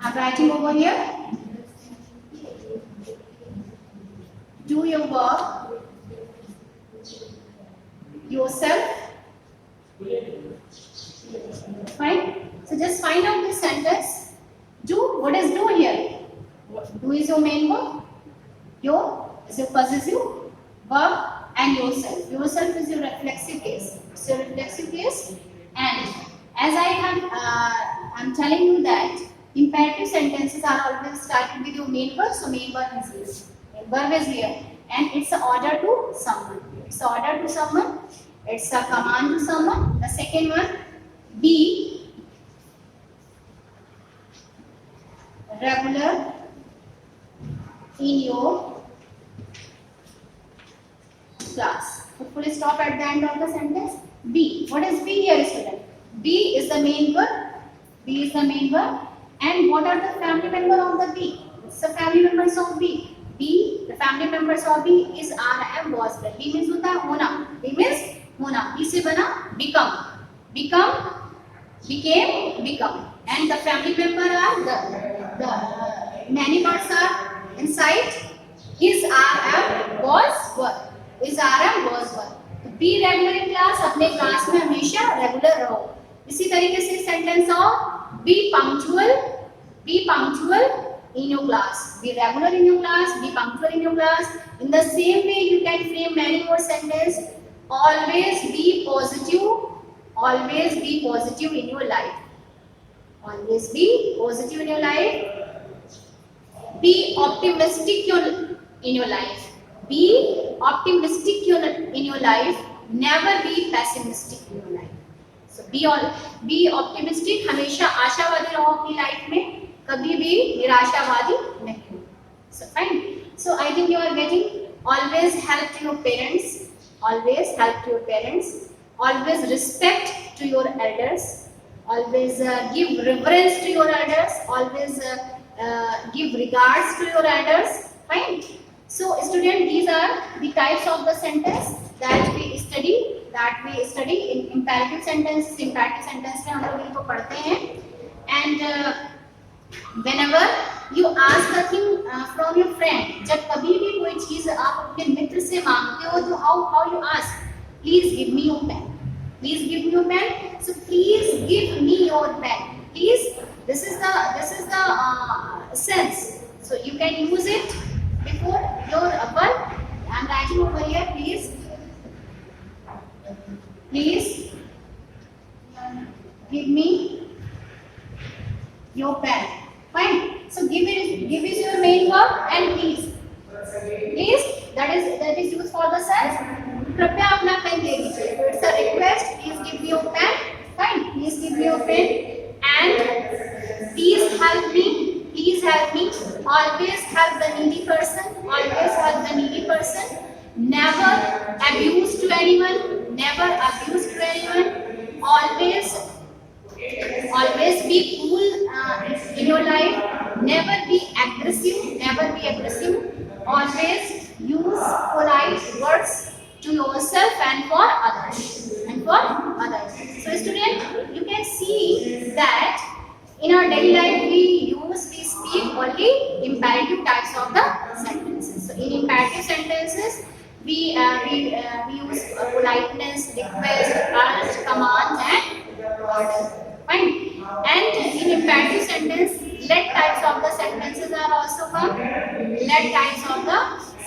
I'm writing over here. Do your work yourself. Fine. So just find out this sentence. Do, what is do here? Do is your main verb. Your is your possessive verb, and yourself. Yourself is your reflexive case. It's your reflexive case. And as I have, I'm telling you that imperative sentences are always started with your main verb. So main verb is here. Main verb is here, and it's an order to someone. It's an order to someone. It's a command to someone. The second one, be regular in your class. Put full stop at the end of the sentence. Be. What is be here, student? Be is the main verb. Be is the main verb. And what are the family members of the be? It's the family members of be. Be, the family members of be is are, am, was, will. Be means होता है होना. Be means होना. Be से बना become. Become, became, become. And the family member are the many words are inside. Is, are, am, was, were. Is, are, am, was, were. तो be regular in class. अपने class में हमेशा regular रहो. इसी तरीके से सेंटेंस और be punctual. Be punctual in your class. Be regular in your class. Be punctual in your class. In the same way, you can frame many more sentences. Always be positive. Always be positive in your life. Always be positive in your life. Be optimistic in your life. Be optimistic in your life. Never be pessimistic in your life. So be optimistic. हमेशा आशावादी रहो अपनी life में. कभी भी निराशावादी नहीं हो. So fine. So I think you are getting. Always help to your parents. Always help to your parents. Always respect to your elders. Always give reverence to your elders. Always give regards to your elders. Fine. So student, these are the types of the sentence that we study. In imperative sentences. Imperative sentence में हम लोग इनको पढ़ते हैं. And whenever you ask a thing from your friend, जब कभी भी कोई चीज आप अपने मित्र से मांगते हो, तो how you ask? Please give me your pen. Please give me your pen. So please give me your pen. Please. This is the sense. So you can use it before your verb. I'm writing over here. Please give me your pen. Fine. So give is your main verb, and please. That is used for the sense. कृपया अपना pen दे दीजिए. So it's a request. Please give me your pen. Fine. Please give me your pen. And please help me. Please help me. Always help the needy person. Always help the needy person. Never abuse to anyone. Never abuse to anyone. Always be cool in your life. Never be aggressive. Never be aggressive. Always use polite words to yourself and for others. So student, you can see that in our daily life we speak only imperative types of the sentences. So in imperative sentences we use politeness, request, urge, command, and order. Fine. And in imperative sentence, let types of the sentences are also come. Let types of the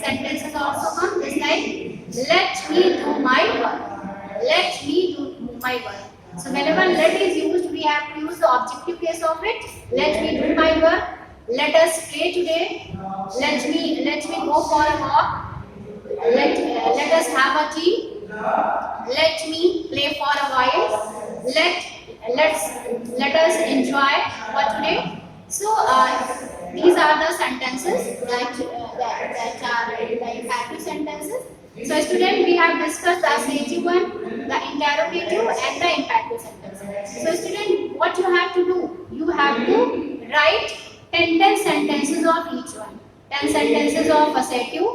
sentences also come. Just like let me do my work. Let me do my work. So whenever let is used, we have to use the objective case of it. Let me do my work. Let us play today. Let me go for a walk. Let us have a tea. Let me play for a while. Let us enjoy for today. So These are the sentences that are the imperative sentences. So student, we have discussed the assertive one, the interrogative and the imperative sentences. So student, what you have to do? You have to write 10 sentences of each one. 10 sentences of assertive,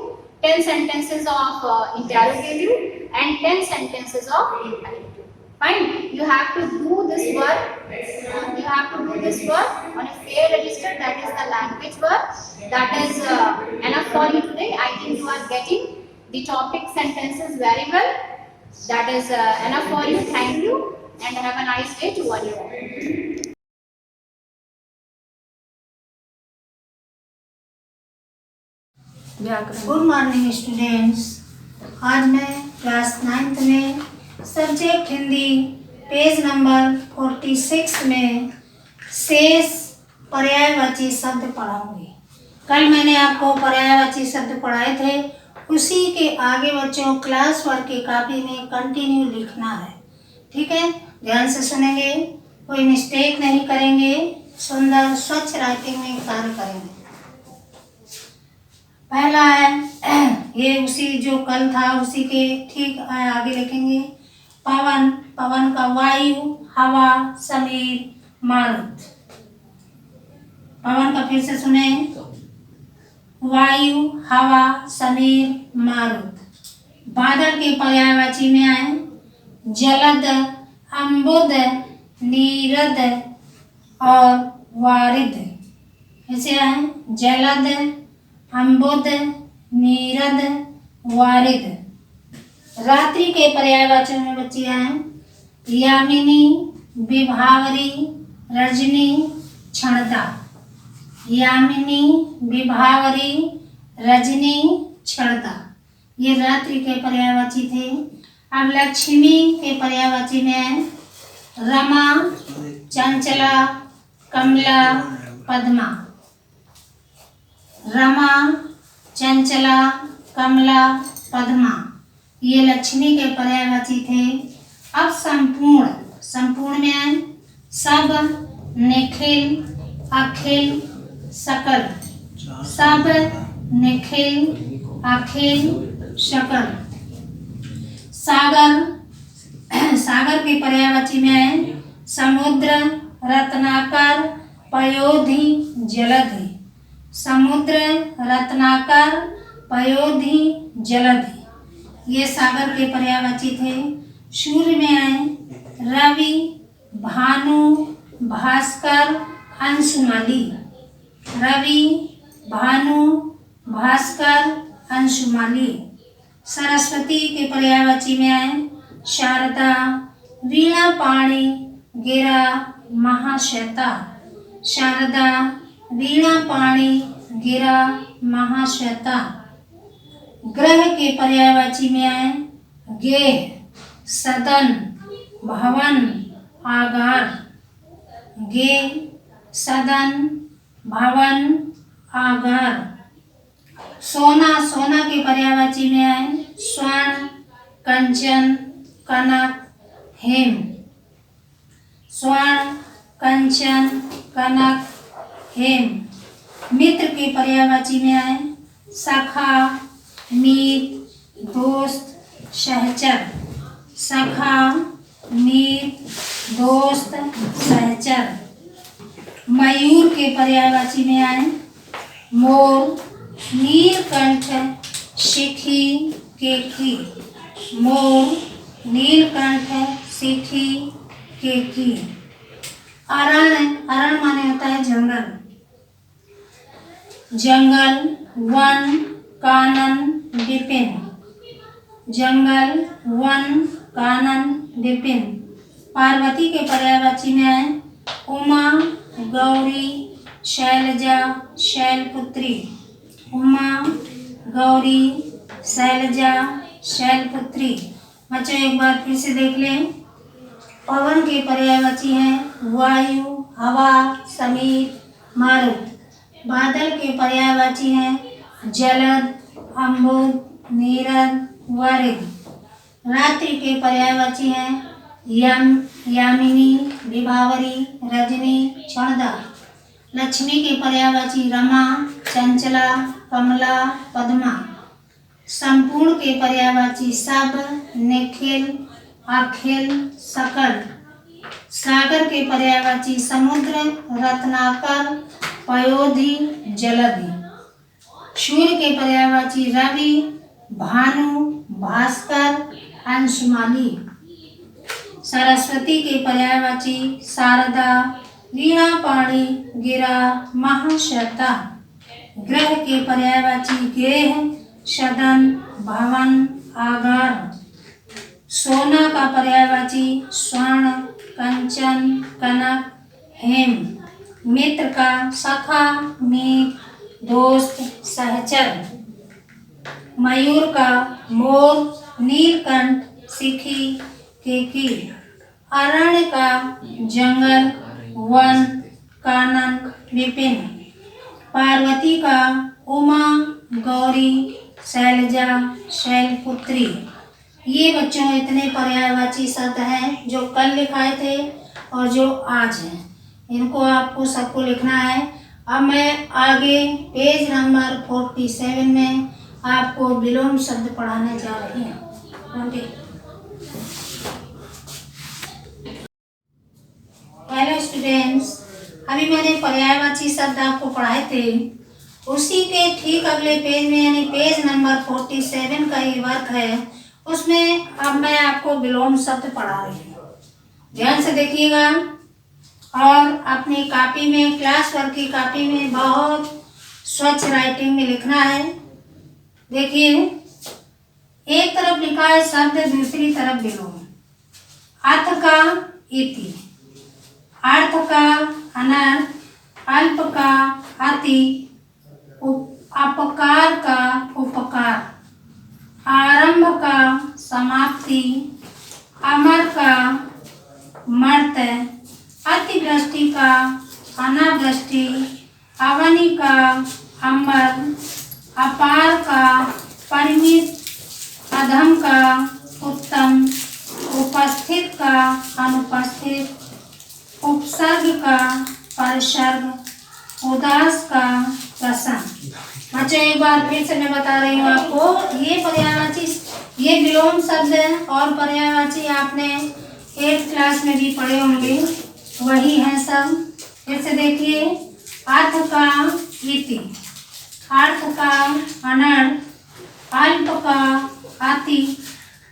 10 sentences of interrogative and 10 sentences of imperative. Fine. You have to do this work. You have to do this work on a fair register. That is the language work. That is enough for you today. I think you are getting the topic sentences very well. That is enough for you. Thank you and have a nice day to all you all. Good morning students. आज मैं class 9th में subject Hindi page number 46 में शेष पर्यायवाची शब्द पढ़ाऊंगी। कल मैंने आपको पर्यायवाची शब्द पढ़ाए थे, उसी के आगे बच्चों क्लास वर्क की कॉपी में कंटिन्यू लिखना है। ठीक है, ध्यान से सुनेंगे, कोई मिस्टेक नहीं करेंगे, सुंदर स्वच्छ राइटिंग में कार्य करेंगे। पहला है ये उसी जो कल था उसी के ठीक आगे लिखेंगे। पवन, पवन का वायु, हवा, समीर, मारुत। पवन का फिर से सुने, वायु, हवा, समीर, मारुत। बादल के पर्यायवाची में आए जलद, अम्बुद, नीरद और वारिद। ऐसे आए जलद, अम्बुद, नीरद, वारिद। रात्रि के पर्यायवाचक में बच्चे हैं यामिनी, विभावरी, रजनी, क्षणता। यामिनी, विभावरी, रजनी, क्षणता, ये रात्रि के पर्यायवाची थे। अब लक्ष्मी के पर्यायवाची में है रमा, चंचला, कमला, पद्मा। रमा, चंचला, कमला, पद्मा, ये लक्ष्मी के पर्यायवाची थे। अब संपूर्ण, संपूर्ण में है सब, निखिल, अखिल, सकल। सब, निखिल, अखिल, सकल। सागर, सागर के पर्यायवाची में है समुद्र, रत्नाकर, पयोधि, जलधि। समुद्र, रत्नाकर, पयोधि, जलधि, ये सागर के पर्यायवाची थे। सूर्य में आए रवि, भानु, भास्कर, अंशुमाली। रवि, भानु, भास्कर, अंशुमाली। सरस्वती के पर्यायवाची में आए शारदा, वीणा पाणी, गिरा, महाश्वेता। शारदा, वीणा पाणी, गिरा, महाश्वेता। ग्रह के पर्यायवाची में आए गेह, सदन, भवन, आगार। गेह, सदन, भवन, आगार। सोना, सोना के पर्यायवाची में आए स्वर्ण, कंचन, कनक, हेम। स्वर्ण, कंचन, कनक, हेम। मित्र के पर्यायवाची में आए सखा, मीत, दोस्त, सहचर। सखा, मीत, दोस्त, सहचर। मयूर के पर्यायवाची में आए मोर, नीलकंठ, शिखी, केकी। मोर, नीलकंठ, शिखी, केकी। अरण, अरण माने होता है जंगल। जंगल, वन, कानन, विपिन। जंगल, वन, कानन, विपिन। पार्वती के पर्यायवाची में आए उमा, गौरी, शैलजा, शैलपुत्री। उमा, गौरी, शैलजा, शैलपुत्री। बच्चों एक बार फिर से देख लें। पवन के पर्यायवाची हैं वायु, हवा, समीर, मारुत। बादल के पर्यायवाची हैं जलद, अम्बुद, नीरद, वारिद। रात्रि के पर्यायवाची हैं यामिनी, विभावरी, रजनी, क्षणदा। लक्ष्मी के पर्यायवाची रमा, चंचला, कमला, पद्मा। संपूर्ण के पर्यायवाची सब, निखिल, अखिल, सकल। सागर के पर्यायवाची समुद्र, रत्नाकर, पयोधि, जलधि। सूर्य के पर्यायवाची रवि, भानु, भास्कर, अंशुमाली। सरस्वती के पर्यायवाची शारदा, वीणापाणी, गिरा, महाश्वेता। ग्रह के पर्यायवाची गेह, सदन, भवन, आगार। सोना का पर्यायवाची स्वर्ण, कंचन, कनक, हेम। मित्र का सखा, मीत, दोस्त, सहचर। मयूर का मोर, नीलकंठ, सिखी, केकी। अरण्य का जंगल, वन, कानन, विपिन। पार्वती का उमा, गौरी, शैलजा, शैलपुत्री। ये बच्चों इतने पर्यायवाची शब्द हैं जो कल लिखाए थे और जो आज हैं। इनको आपको सबको लिखना है। अब मैं आगे पेज नंबर 47 में आपको विलोम शब्द पढ़ाने जा रही हूँ। हेलो स्टूडेंट्स, अभी मैंने पर्यायवाची शब्द आपको पढ़ाए थे। उसी के ठीक अगले पेज में यानी पेज नंबर 47 का ये वर्क है, उसमें अब मैं आपको विलोम शब्द पढ़ा रही हूँ। ध्यान से देखिएगा और अपनी कॉपी में, क्लास वर्क की कॉपी में बहुत स्वच्छ राइटिंग में लिखना है। देखिए, एक तरफ लिखा है शब्द, दूसरी तरफ विलोम। अर्थ का इति, अर्थ का अनर्थ, अल्प का अति, अपकार का उपकार, आरंभ का समाप्ति, अमर का मर्त, अतिवृष्टि का अनावृष्टि, अवनि का अंबर, अपार का परिमित, अधम का उत्तम, उपस्थित का अनुपस्थित, उपसर्ग का परिसर्ग, उदास का प्रसन्न। बच्चों एक बार फिर से मैं बता रही हूँ आपको, ये पर्यायवाची, ये विलोम शब्द है और पर्यायवाची आपने 8th क्लास में भी पढ़े होंगे, वही है सब। फिर से देखिए, अर्थ का इति, अर्थ का अनर्थ, अल्प का अति,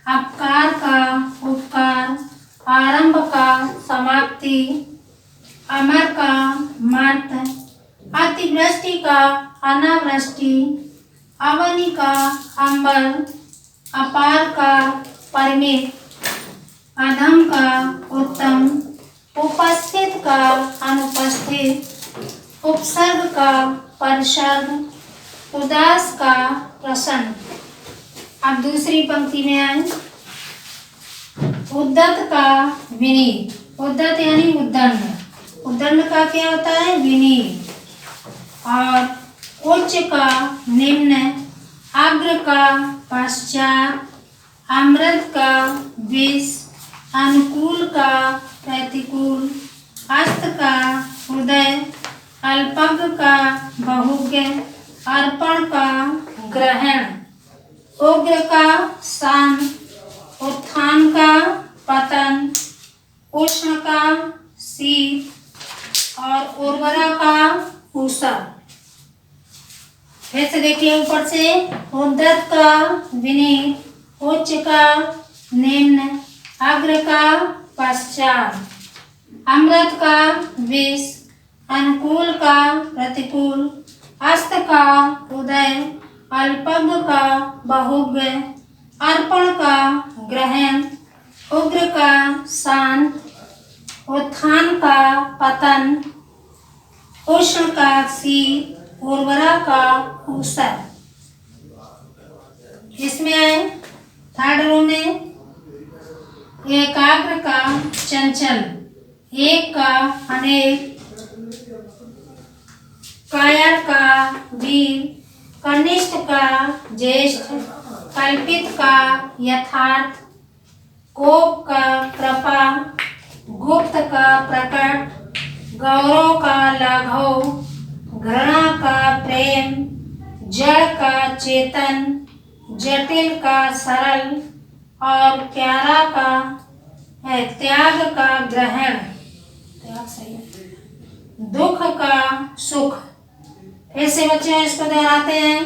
अपकार का उपकार, आरंभ का समाप्ति, अमर का मर्त, अतिवृष्टि का अनावृष्टि, अवनि का अंबर, अपार का परिमित, अधम का उत्तम, उपस्थित का अनुपस्थित, उपसर्ग का परिसर्ग, उदास का प्रसन्न। अब दूसरी पंक्ति में आए, उद्दत का विनीत, उद्दत यानी उद्दंड, उद्दंड का क्या होता है? विनीत। और उच्च का निम्न, अग्र का पश्चात, अमृत का विष, अनुकूल का प्रतिकूल, अस्त का हृदय, अल्पज्ञ का बहुज्ञ, अर्पण का ग्रहण, उग्र का शांत, उत्थान का पतन, उष्ण का शीत और उर्वरा का ऊषा। फिर से देखिए ऊपर से, उद्दत का विनीत, उच्च का निम्न, अग्र का पश्चात, अमृत का विष, अनुकूल का प्रतिकूल, अस्त का उदय, अल्पज्ञ का बहुज्ञ, अर्पण का ग्रहण, उग्र का शांत, उत्थान का पतन, उष्ण का शीत, उर्वरा का ऊषा। इसमें थर्ड रो में, एकाग्र का चंचल, एक का अनेक, कायर का वीर, कनिष्ठ का ज्येष्ठ, कल्पित का यथार्थ, कोप का कृपा, गुप्त का प्रकट, गौरव का लाघव, घृणा का प्रेम, जड़ का चेतन, जटिल का सरल और प्यारा का है त्याग का ग्रहण, त्याग सही है, दुख का सुख। ऐसे बच्चे इसको दोहराते हैं।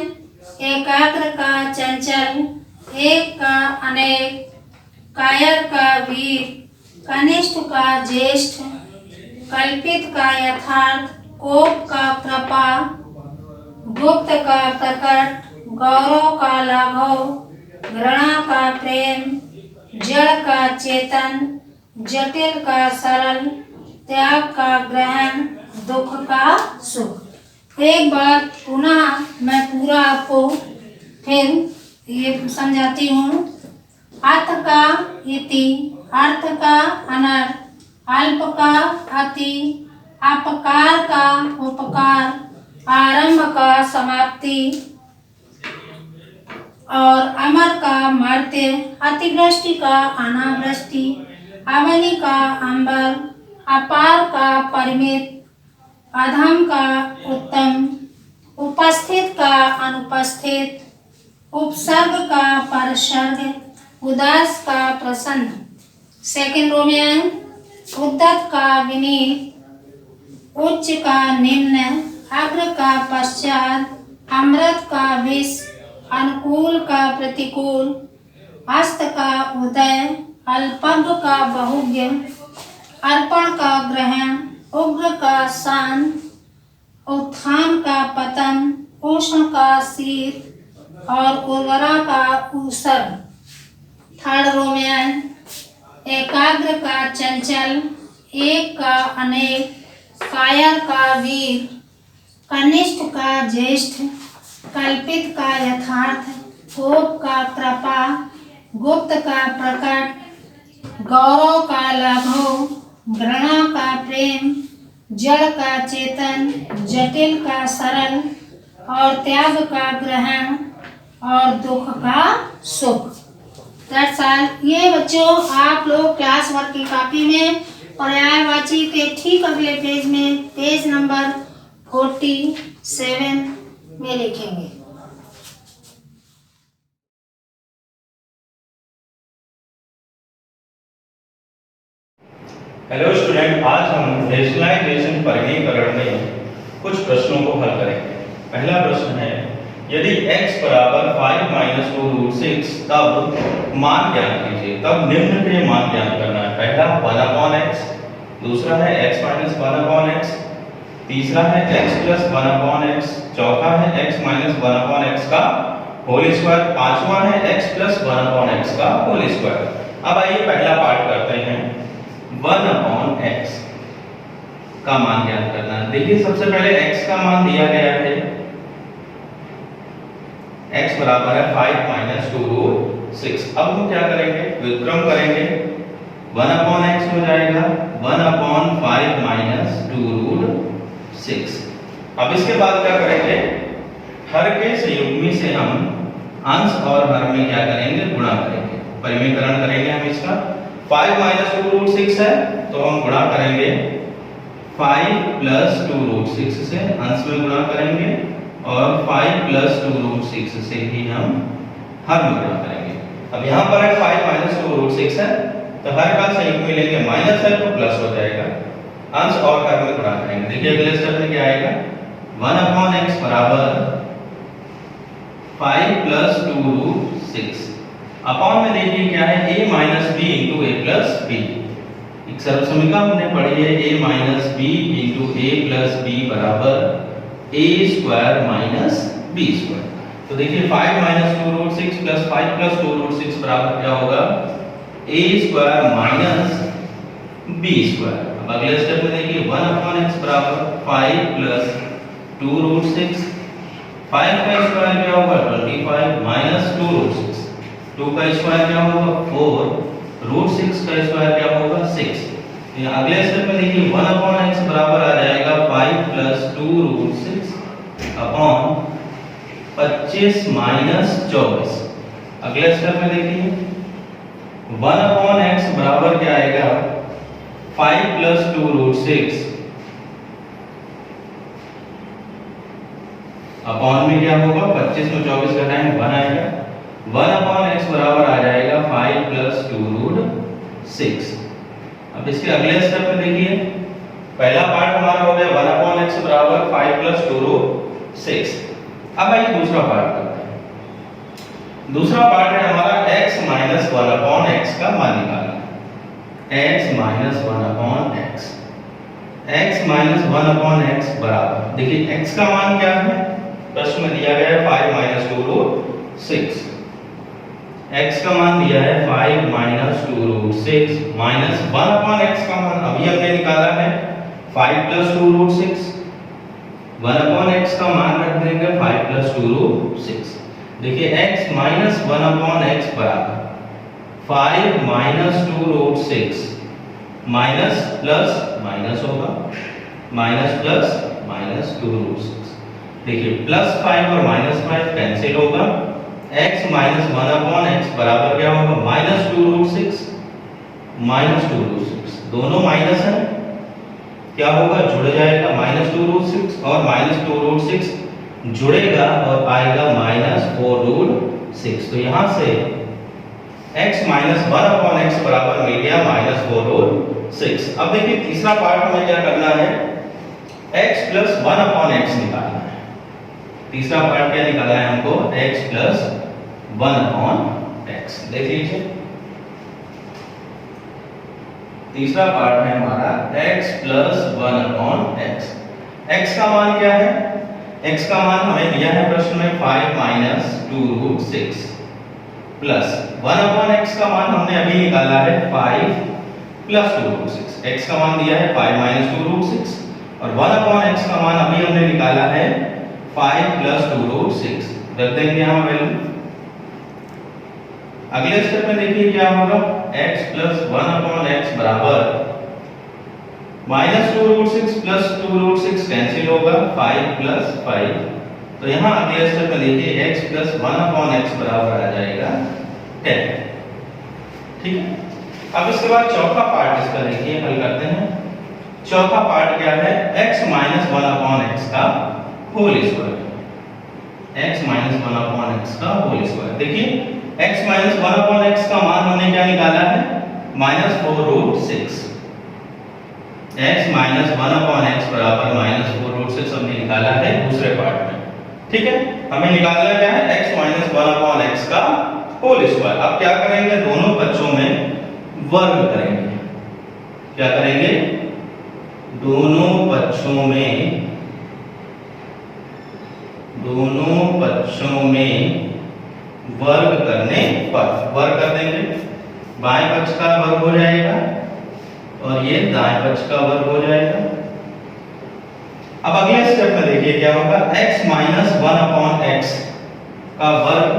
एकाग्र का चंचल, एक का अनेक, कायर का वीर, कनिष्ठ का ज्येष्ठ, कल्पित का यथार्थ, कोप का कृपा, गुप्त का प्रकट, गौरव का लाघव, घृणा का प्रेम, जड़ का चेतन, जटिल का सरल, त्याग का ग्रहण, दुख का सुख। एक बार पुनः मैं पूरा आपको फिर ये समझाती हूँ। अर्थ का इति, अर्थ का अनर्थ, अल्प का अति, अपकार का उपकार, आरंभ का समाप्ति और अमर का मर्त्य, अतिवृष्टि का अनावृष्टि, अवनी का अंबर, अपार का परिमित, अधम का उत्तम, उपस्थित का अनुपस्थित, उपसर्ग का परसर्ग, उदास का प्रसन्न। सेकंड रो में आए। उद्धत का विनीत, उच्च का निम्न, अग्र का पश्चात, अमृत का विष, अनुकूल का प्रतिकूल, हस्त का उदय, अल्पज्ञ का बहुज्ञ, अर्पण का ग्रहण, उग्र का शांत, उत्थान का पतन, उष्ण का शीत और उर्वरा का ऊसर। थर्ड रो में आए। एकाग्र का चंचल, एक का अनेक, कायर का वीर, कनिष्ठ का ज्येष्ठ, कल्पित का यथार्थ, कोप का कृपा, गुप्त का प्रकट, गौरव का लाघव, घृणा का प्रेम, जड़ का चेतन, जटिल का सरल और त्याग का ग्रहण और दुख का सुख। That's all. ये बच्चों आप लोग क्लास वर्क की कॉपी में पर्यायवाची के ठीक अगले पेज में पेज नंबर 47 में लिखेंगे। हेलो स्टूडेंट, आज हम रेशनलाइजेशन परिणीकरण में कुछ प्रश्नों को हल करेंगे। पहला प्रश्न है, यदि x बराबर 5 - 2√6 तब मान ज्ञात कीजिए। तब निम्न के मान ज्ञात करना है। पहला 1/x, दूसरा है x - 1/x, तीसरा है x + 1/x, चौथा है x - 1/x का होल स्क्वायर, पांचवा है x + 1/x का होल स्क्वायर। अब आइए पहला पार्ट करते हैं। 1/x का मान ज्ञात करना है। देखिए सबसे पहले x का मान दिया गया है, x बराबर है 5 - 2√6। अब हम क्या करेंगे, व्युत्क्रम करेंगे। 1/x हो जाएगा 1/5 - 2√6। अब इसके बाद क्या करेंगे, हर के संयुग्मी से हम अंश और हर में क्या करेंगे, गुणा करेंगे, परिमेयकरण करेंगे हम इसका। 5 - 2√6 है तो हम गुणा करेंगे 5 + 2√6 से, अंश में गुणा करेंगे और 5 + 2√6 से ही हम हर में गुणा करेंगे। अब यहाँ पर है 5 - 2√6 है तो हर का संयुग्मी लेंगे माइनस है तो प्लस हो जाएगा, अंश और हर में गुणा करेंगे। देखिए अगले स्टेप में क्या आएगा, 1/x बराबर 5 + 2√6। अपॉन में देखिए क्या है, a - b * a + b। एक सर्वसमीका हमने पढ़ी है, a - b * a + b बराबर a² - b²। तो देखिए 5 - 2√6 + 5 + 2√6 बराबर क्या होगा, a² - b²। अब अगले स्टेप में देखिए 1/x बराबर 5 + 2√6। 5 का स्क्वायर क्या होगा, 25 - 2√6। 2 का स्क्वायर क्या होगा, 4, √6 का स्क्वायर क्या होगा, 6। ये अगले स्टेप में देखिए 1/x बराबर आ जाएगा 5 + 2√6 अपॉन 25 - 24। अगले स्टेप में देखिए 1/x बराबर क्या आएगा, 5 + 2√6 अपॉन में क्या होगा, 25 में 24 घटाएंगे 1 आएगा, 1 अपॉन x बराबर आ जाएगा 5 प्लस 2 रूट 6। अब इसके अगले स्टेप में देखिए, पहला पार्ट हमारा हो गया 1 अपॉन x बराबर 5 प्लस 2 रूट 6। अब आइए दूसरा पार्ट करते हैं। दूसरा पार्ट है हमारा x माइनस 1 अपॉन x का मान निकालना। x minus 1 upon x, x minus 1 upon x बराबर, देखिए x का मान क्या है, प्रश्न में दिया गया है 5 माइनस 2 रूट 6। x का मान दिया है 5 minus 2 root 6 minus 1 upon x का मान अभी हमने निकाला है 5 प्लस 2 रूट 6। 1 अपॉन x का मान रख देंगे 5 प्लस 2 रूट 6। देखिए x माइनस 1 अपॉन x बराबर 5 minus 2 root 6 minus plus minus होगा, माइनस प्लस माइनस 2 रूट 6। देखिए प्लस 5 और माइनस 5 कैंसिल होगा, x माइनस 1 अपॉन x बराबर क्या होगा, माइनस 2 रूट 6 माइनस 2 रूट 6, दोनों माइनस है, क्या होगा, जुड़ जाएगा, माइनस 2 रूट 6 और माइनस 2 रूट 6 जुड़ेगा और आएगा माइनस 4 रूट 6। तो यहाँ से x माइनस 1 अपॉन x बराबर मिल गया माइनस 4 रूट 6। अब देखिए तीसरा पार्ट हमें क्या करना है, x प्लस 1 अपॉन x निकालना है। तीसरा पार्ट क्या निकालना है हमको, x प्लस 1 अपॉन x। देख लीजिए तीसरा पार्ट है हमारा x plus 1 upon x। x का मान क्या है, x का मान हमें दिया है प्रश्न में 5 minus 2 root 6 plus 1 upon x का मान हमने अभी निकाला है 5 प्लस 2 रूट 6। x का मान दिया है 5 माइनस 2 रूट 6 और 1 अपॉन x का मान अभी हमने निकाला है 5 प्लस 2 रूट 6। रख देंगे यहाँ वैल्यू। अगले स्टेप में देखिए क्या होगा, x प्लस 1 अपॉन x बराबर minus 2 root 6 plus 2 root 6 cancel होगा, 5 प्लस 5। तो यहाँ अगले स्टेप में देखिए x प्लस 1 अपॉन x बराबर आ जाएगा 10। ठीक है, अब इसके बाद चौथा पार्ट इसका देखिए, हल करते हैं। चौथा पार्ट क्या है, x माइनस 1 अपॉन x का whole square, x minus 1 upon x का होल स्क्वायर। देखिए x माइनस 1 अपॉन x का मान हमने क्या निकाला है, minus 4 root 6। x minus 1 upon x बराबर माइनस 4 रूट 6 हमने निकाला है दूसरे पार्ट में। ठीक है, हमें निकालना क्या है, x माइनस 1 अपॉन x का होल स्क्वायर। अब क्या करेंगे, दोनों बच्चों में वर्ग करेंगे। क्या करेंगे, दोनों बच्चों में वर्ग करने पर वर्ग कर देंगे, बाएं पक्ष का वर्ग हो जाएगा और ये दाएं पक्ष का वर्ग हो जाएगा। अब अगले स्टेप में देखिए क्या होगा, x माइनस 1 अपॉन x का वर्ग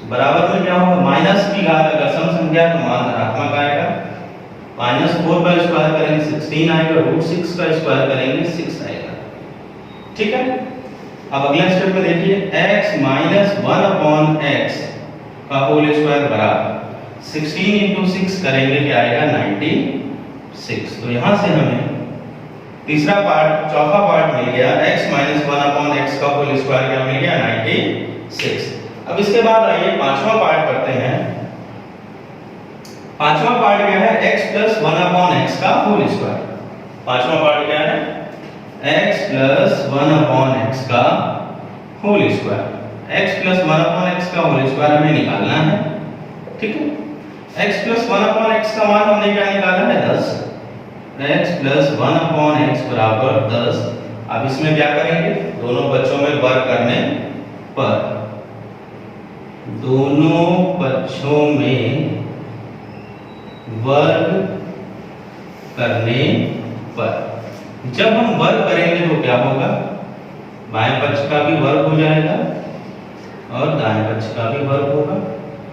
बराबर में क्या होगा, माइनस की घात अगर सम संख्या तो मान धनात्मक आएगा, माइनस 4 का स्क्वायर करेंगे 16 आएगा, रूट 6 का स्क्वायर करेंगे 6 आएगा। ठीक है, अब अगले स्टेप में देखिए x माइनस 1 अपॉन x का होल स्क्वायर बराबर 16 इंटू 6 करेंगे क्या आएगा, 96। तो यहां से हमें तीसरा पार्ट, चौथा पार्ट मिल गया, x माइनस 1 अपॉन x का होल स्क्वायर क्या मिल गया, 96। अब इसके बाद आइए पांचवा पार्ट करते हैं। पांचवा पार्ट क्या है, x प्लस 1 अपॉन x का होल स्क्वायर। पांचवा पार्ट क्या है, x प्लस 1 अपॉन x का whole square. x plus 1 upon x का होल स्क्वायर हमें निकालना है। ठीक है, x प्लस 1 अपॉन x का मान हमने क्या निकाला है, 10। x प्लस 1 अपॉन x बराबर 10। अब इसमें क्या करेंगे, दोनों बच्चों में वर्ग करने पर, दोनों पक्षों में वर्ग करने पर, जब हम वर्ग करेंगे तो क्या होगा, बाएं पक्ष का भी वर्ग हो जाएगा और दाएं पक्ष का भी वर्ग होगा।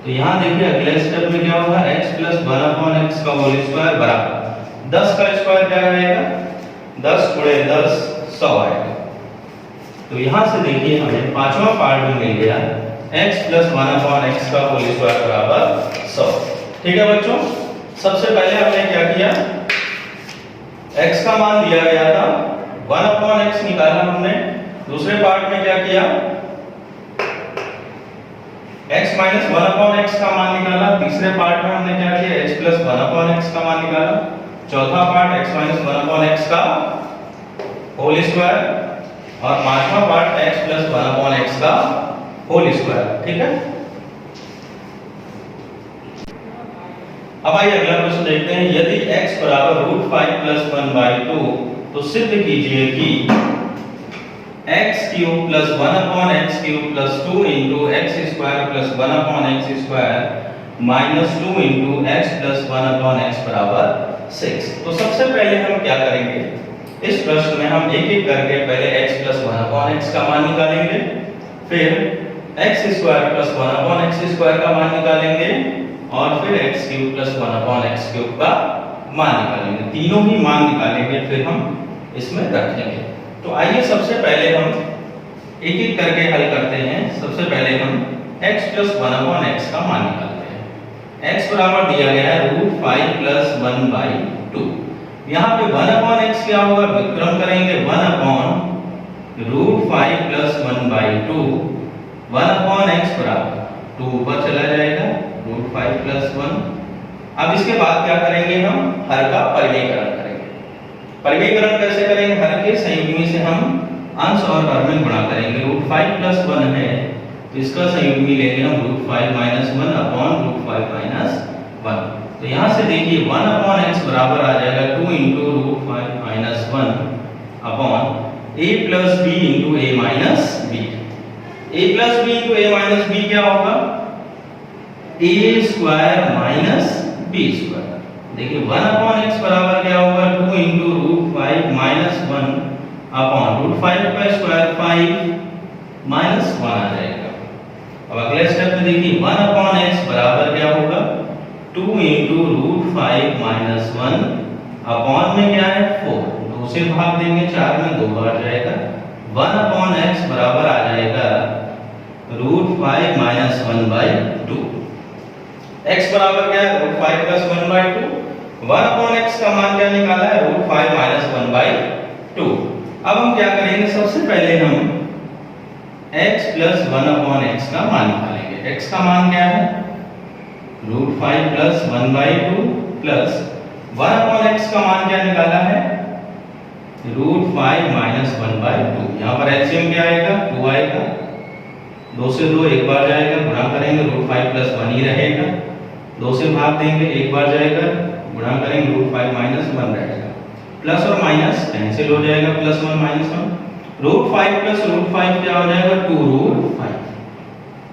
तो यहाँ देखिए अगले स्टेप में क्या होगा, x प्लस 1 अपॉन x का होल स्क्वायर बराबर 10 का स्क्वायर क्या रहेगा, 10 गुणे 10 100 आएगा। तो यहाँ से देखिए हमें पांचवा पार्ट में मिल गया, x प्लस 1 अपॉन x का होल स्क्वायर बराबर 100। ठीक है बच्चों, सबसे पहले हमने क्या किया, x का मान दिया गया था 1 अपॉन x निकाला हमने। दूसरे पार्ट में क्या किया, x माइनस 1 अपॉन x का मान निकाला। तीसरे पार्ट में हमने क्या किया, x प्लस 1 अपॉन x का मान निकाला। चौथा part x minus 1 upon x का होल स्क्वायर, और पांचवा part x plus 1 upon x का होल स्क्वायर। ठीक है, अब आइए अगला प्रश्न देखते हैं। यदि x बराबर √5 प्लस 1/2 तो सिद्ध कीजिए कि x cube plus 1 upon x cube plus 2 into x square plus 1 upon x square minus 2 into x plus 1 upon x बराबर 6। तो सबसे पहले हम क्या करेंगे, इस प्रश्न में हम एक एक करके पहले x प्लस 1 अपॉन x का मान निकालेंगे, फिर x square plus 1 upon x square का मान निकालेंगे, और फिर x cube plus 1 upon x cube का मान निकालेंगे। तीनों ही मान निकालेंगे, फिर हम इसमें रखेंगे। तो आइए सबसे पहले हम एक एक करके हल करते हैं। सबसे पहले हम x प्लस 1 अपॉन x का मान निकालते हैं। x बराबर दिया गया है √5 प्लस 1/2। यहाँ पे 1 अपॉन x क्या होगा, व्युत्क्रम करेंगे 1 अपॉन √5 प्लस 1/2। 1 अपॉन x बराबर 2 ऊपर चला जाएगा, √5 प्लस 1। अब इसके बाद क्या करेंगे, हम हर का परिमेयकरण करेंगे। परिमेयकरण कैसे करेंगे, हर के संयुग्मी से हम अंश और हर में गुणा करेंगे। √5 प्लस 1 है तो इसका संयुग्मी लेंगे हम √5 माइनस 1 अपॉन √5 माइनस 1। तो यहाँ से देखिए 1 अपॉन x बराबर आ जाएगा 2 into √5 minus 1 upon a plus b into a minus b। a plus b into a minus b क्या होगा, a square minus b square. देखिए 1 अपॉन x बराबर क्या होगा, 2 इंटू √5 माइनस 1 अपॉन √5 का स्क्वायर 5 माइनस 1 आ जाएगा। अब अगले स्टेप में देखिए 1 अपॉन x बराबर क्या होगा, 2 इंटू √5 माइनस 1 अपॉन में क्या है 4, 2 से भाग देंगे 4 में 2 बार जाएगा। 1 अपॉन x बराबर आ जाएगा √5 माइनस 1/2। x बराबर क्या है, √5 प्लस 1/2। 1 अपॉन x का मान क्या निकाला है, √5 माइनस 1/2। अब हम क्या करेंगे, सबसे पहले हम x प्लस 1 अपॉन x का मान निकालेंगे। x का मान क्या है, √5 प्लस 1/2 प्लस 1 अपॉन x का मान क्या निकाला है, √5 माइनस 1/2। यहाँ पर एलसीएम क्या आएगा, 2 आएगा। 2 से 2 एक बार जाएगा, गुणा करेंगे √5 प्लस 1 ही रहेगा। 2 से भाग देंगे एक बार जाएगा, गुणा करेंगे √5 माइनस 1 रहेगा। प्लस और माइनस कैंसिल हो जाएगा, प्लस 1 माइनस 1। √5 प्लस √5 क्या हो जाएगा, 2√5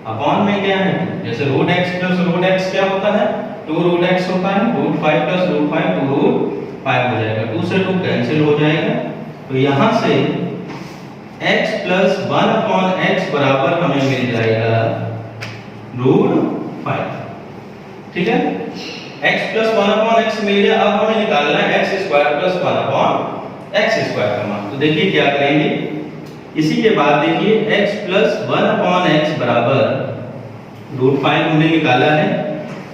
अपॉन में क्या है, जैसे √x प्लस √x क्या होता है, 2√x होता है। √5 प्लस √5 2√5 हो जाएगा, 2 से 2 कैंसिल हो जाएगा। तो यहाँ से x प्लस 1 अपॉन x बराबर हमें मिल जाएगा √5। ठीक है, x प्लस 1 अपॉन x मिल गया। अब हमें निकालना है x square plus 1 upon x square का मान। तो देखिए क्या करेंगे, इसी के बाद देखिए x प्लस 1 अपॉन x बराबर √5 हमने निकाला है।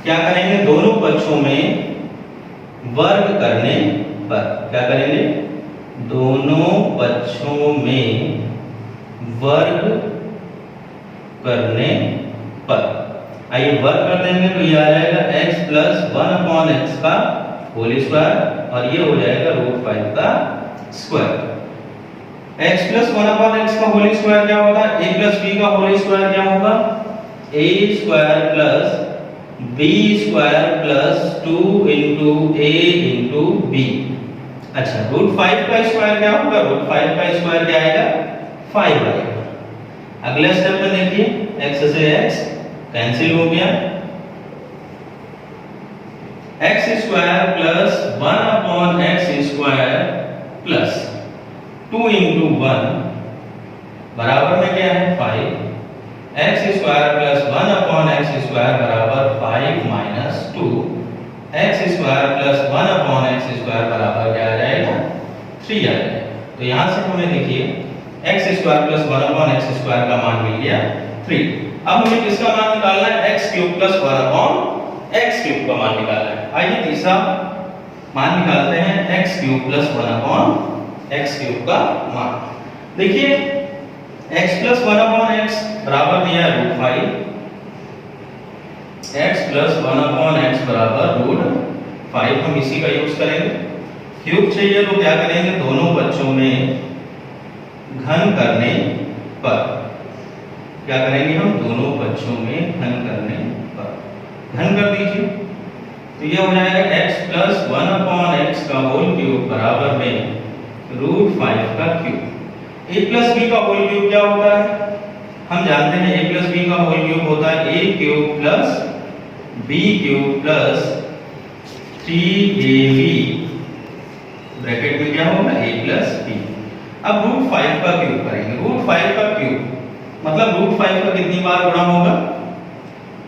क्या करेंगे, दोनों पक्षों में वर्ग करने पर, क्या करेंगे, दोनों पक्षों में वर्ग करने पर। आइए वर्ग कर देंगे तो ये आ जाएगा x प्लस 1 अपॉन x का होल स्क्वायर, और ये हो जाएगा √5 का square. x plus 1 upon x का होल स्क्वायर क्या होगा, a प्लस b का होल स्क्वायर क्या होगा, a square plus b square plus 2 into a into b। अच्छा, √5 का स्क्वायर क्या होगा, √5 का स्क्वायर क्या आएगा, 5 आएगा। अगले स्टेप में देखिए x से x कैंसिल हो गया, x square plus 1 upon x square plus 2 into 1 बराबर में क्या है 5। x square plus 1 upon x square बराबर 5 minus 2। x square plus 1 upon x square बराबर क्या आ जाएगा, 3 आ जाएगा। तो यहाँ से हमें देखिए x square plus 1 upon x square का मान मिल गया 3। अब हमें किसका मान निकालना है, x cube plus 1 upon x cube का मान निकालना है। आइए तीसरा मान निकालते हैं, x cube plus 1 upon x cube का मान। देखिए x प्लस 1/x बराबर दिया है √5, x प्लस 1/x बराबर √5, हम इसी का यूज करेंगे। क्यूब चाहिए तो क्या करेंगे, दोनों बच्चों में घन करने पर क्या करेंगे, हम दोनों बच्चों में घन करने पर घन कर दीजिए। तो ये हो जाएगा x प्लस 1/x का होल क्यूब बराबर में √5 का क्यूब। a प्लस b का होल क्यूब क्या होता है, हम जानते हैं a प्लस b का होल क्यूब होता है a cube plus b cube plus 3ab bracket में क्या होगा a प्लस b। अब √5 का क्यूब करेंगे। √5 का क्यूब मतलब √5 का कितनी बार गुणा होगा,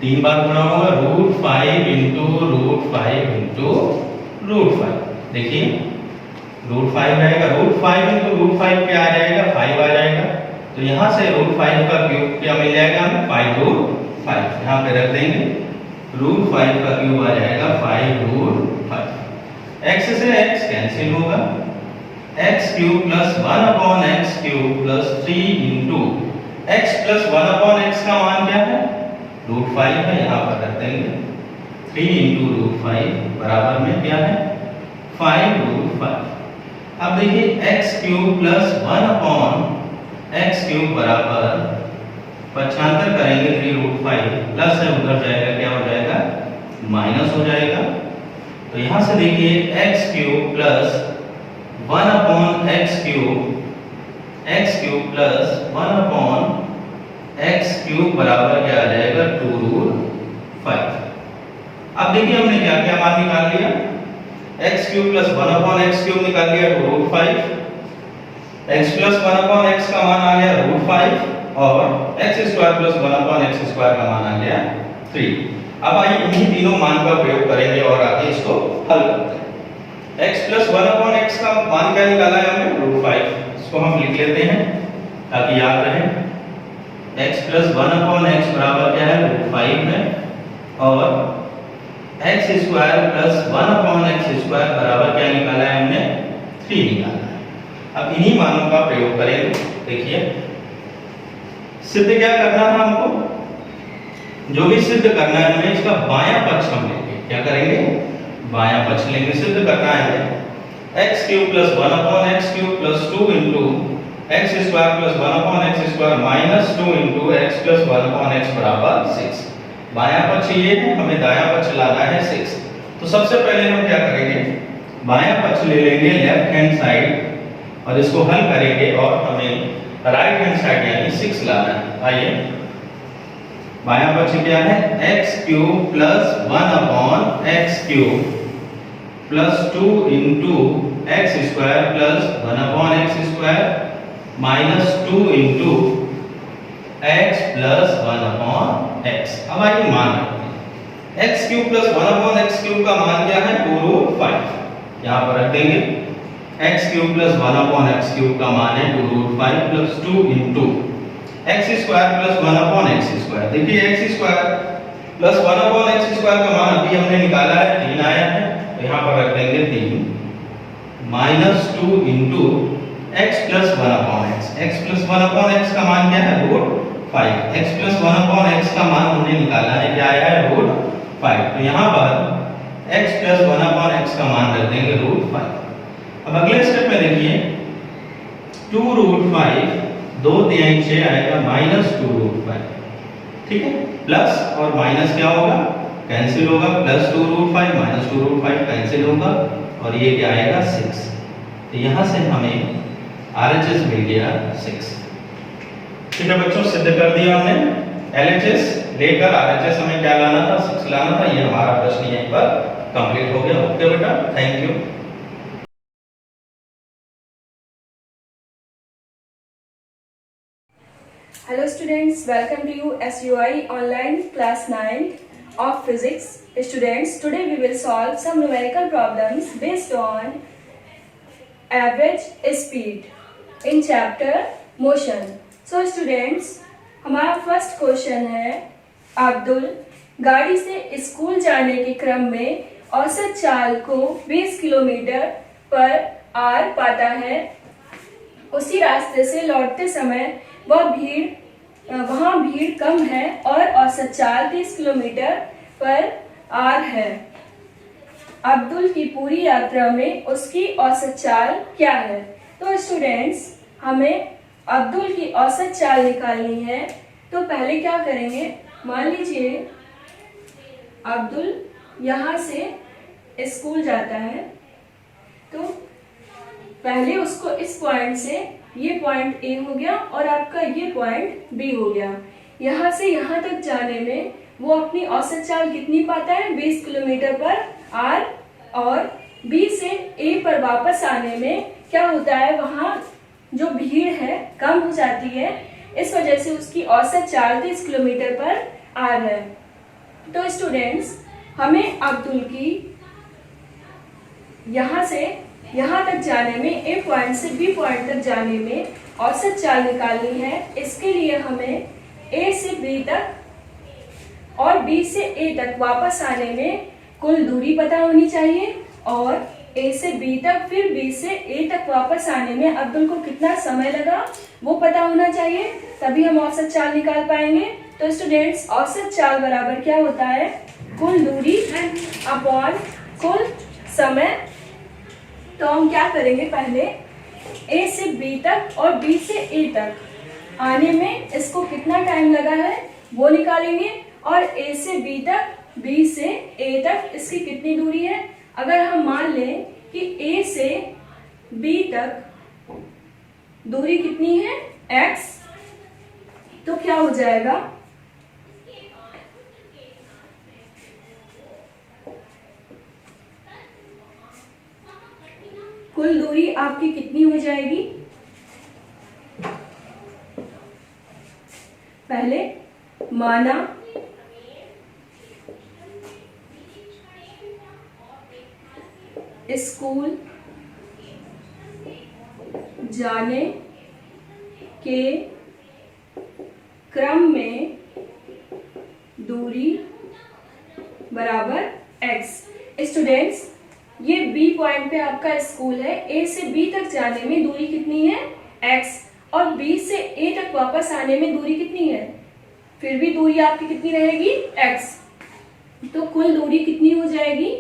3 बार गुणा होगा। √5 इंटू √5 इंटू √5। देखिए √5 रहेगा, √5 इंटू √5 क्या आ जाएगा, 5 आ जाएगा। तो यहाँ से √5 का क्यूब क्या मिल जाएगा हमें, 5√5 यहाँ पे रख देंगे। √5 का क्यूब आ जाएगा 5√5। x से x कैंसिल होगा, x cube plus 1/x cube plus 3 into x plus 1/x का मान क्या है, √5 है, यहाँ पर रख देंगे। 3 इंटू √5 बराबर में क्या है, 5√5। अब देखिए x cube plus 1/x cube बराबर पक्षांतर करेंगे 3√5, प्लस है उधर जाएगा क्या हो जाएगा, माइनस हो जाएगा। तो यहाँ से देखिए x cube plus 1/x cube plus 1/x cube बराबर क्या आ जाएगा, 2√5। अब देखिए हमने क्या क्या मान निकाल लिया, x cube plus 1/x cube निकाल लिया 2√5, x प्लस 1/x का मान आ गया √5 और x square plus 1/x square का मान आ गया 3। अब आइए इन्हीं तीनों मान का प्रयोग करेंगे और आगे इसको हल करते हैं। x प्लस 1/x का मान क्या निकाला है हमने, √5। इसको हम लिख लेते हैं ताकि याद रहे। x प्लस 1/x बराबर क्या है, √5 है और x square plus 1/x square बराबर क्या निकाला है हमने, 3 निकाला है। अब इन्हीं मानों का प्रयोग करेंगे। देखिए सिद्ध क्या करना था हमको, जो भी सिद्ध करना है हमें इसका बायां पक्ष हम लेंगे। क्या करेंगे, बायां पक्ष लेंगे। सिद्ध करना है हमें x cube plus 1/x cube plus 2 into x square plus 1/x square minus 2 into x plus 1/x बराबर 6। बायां पक्ष ये है, हमें दायां पक्ष लाना है 6। तो सबसे पहले हम क्या करेंगे, बायां पक्ष ले लेंगे लेफ्ट हैंड साइड और इसको हल करेंगे और हमें राइट हैंड साइड यानी 6 लाना है। आइए बायां पक्ष क्या है, x cube plus 1/x cube plus 2 into x square plus 1/x square minus 2 into x plus 1/x। अब आइए मान रखते हैं, x cube plus 1/x cube का मान क्या है, 2√5। यहाँ पर रख देंगे x cube plus 1/x cube का मान है 2√5 plus 2 into x square plus 1/x square. देखिए x square plus 1/x square का मान अभी हमने निकाला है, 3 आया है, तो यहाँ पर रख देंगे 3 minus 2 into x plus 1/x। x plus 1/x का मान क्या है, √5। x प्लस 1/x का मान हमने निकाला है, क्या आया है, √5। तो यहाँ पर x प्लस 1/x का मान रख देंगे √5। अब अगले स्टेप में देखिए 2√5 2 3 6 आएगा माइनस 2√5। ठीक है, प्लस और माइनस क्या होगा, कैंसिल होगा, प्लस 2√5 माइनस 2√5 कैंसिल होगा और ये क्या आएगा 6। तो यहाँ से हमें RHS मिल गया 6। ठीक है बच्चों, सिद्ध कर दिया हमने। LHS लेकर RHS हमें क्या लाना था, 6 लाना था। ये हमारा प्रश्न यहीं पर कंप्लीट हो गया। ओके बेटा, thank you. Hello students, welcome to you SUI online class 9 of physics. Students, today we will solve some numerical problems based on average speed in chapter motion. So students, हमारा first question है, अब्दुल गाड़ी से school जाने के क्रम में औसत चाल को 20 किलोमीटर पर आवर पाता है उसी रास्ते से लौटते समय वहाँ भीड़ कम है और औसत चाल 30 किलोमीटर पर आर है। अब्दुल की पूरी यात्रा में उसकी औसत चाल क्या है? तो स्टूडेंट्स, हमें अब्दुल की औसत चाल निकालनी है। तो पहले क्या करेंगे, मान लीजिए अब्दुल यहाँ से स्कूल जाता है, तो पहले उसको इस पॉइंट से, ये पॉइंट ए हो गया और आपका ये पॉइंट बी हो गया। यहाँ से यहाँ तक जाने में वो अपनी औसत चाल कितनी पाता है? 20 किलोमीटर पर आर। और बी से ए पर वापस आने में क्या होता है, वहाँ जो भीड़ है कम हो जाती है, इस वजह से उसकी औसत चाल 30 किलोमीटर पर आर है। तो स्टूडेंट्स, हमें अब्दुल की यहाँ से यहाँ तक जाने में, ए पॉइंट से बी पॉइंट तक जाने में औसत चाल निकालनी है। इसके लिए हमें ए से बी तक और बी से ए तक वापस आने में कुल दूरी पता होनी चाहिए, और ए से बी तक फिर बी से ए तक वापस आने में अब्दुल को कितना समय लगा वो पता होना चाहिए, तभी हम औसत चाल निकाल पाएंगे। तो स्टूडेंट्स, औसत चाल बराबर क्या होता है? कुल दूरी अपॉन कुल समय। तो हम क्या करेंगे, पहले ए से बी तक और बी से ए तक आने में इसको कितना टाइम लगा है वो निकालेंगे, और ए से बी तक, बी से ए तक इसकी कितनी दूरी है। अगर हम मान लें कि ए से बी तक दूरी कितनी है, x, तो क्या हो जाएगा, कुल दूरी आपकी कितनी हो जाएगी? पहले माना स्कूल जाने के क्रम में दूरी बराबर x। स्टूडेंट्स, ये बी पॉइंट पे आपका स्कूल है, ए से बी तक जाने में दूरी कितनी है, x, और बी से ए तक वापस आने में दूरी कितनी है, फिर भी दूरी आपकी कितनी रहेगी, x। तो कुल दूरी कितनी हो जाएगी,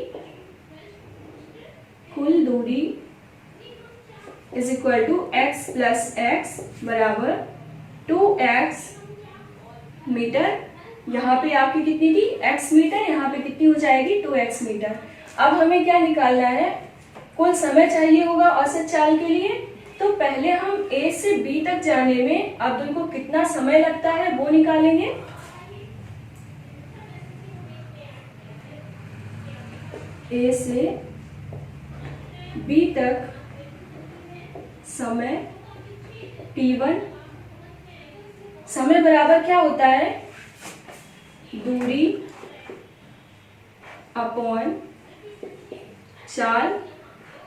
कुल दूरी is equal to x plus x बराबर 2x मीटर। यहाँ पे आपकी कितनी थी, x मीटर, यहाँ पे कितनी हो जाएगी, 2x मीटर। अब हमें क्या निकालना है, कुल समय चाहिए होगा औसत चाल के लिए। तो पहले हम a से b तक जाने में अब्दुल को कितना समय लगता है वो निकालेंगे। a से b तक समय t1, समय बराबर क्या होता है, दूरी अपॉन चाल।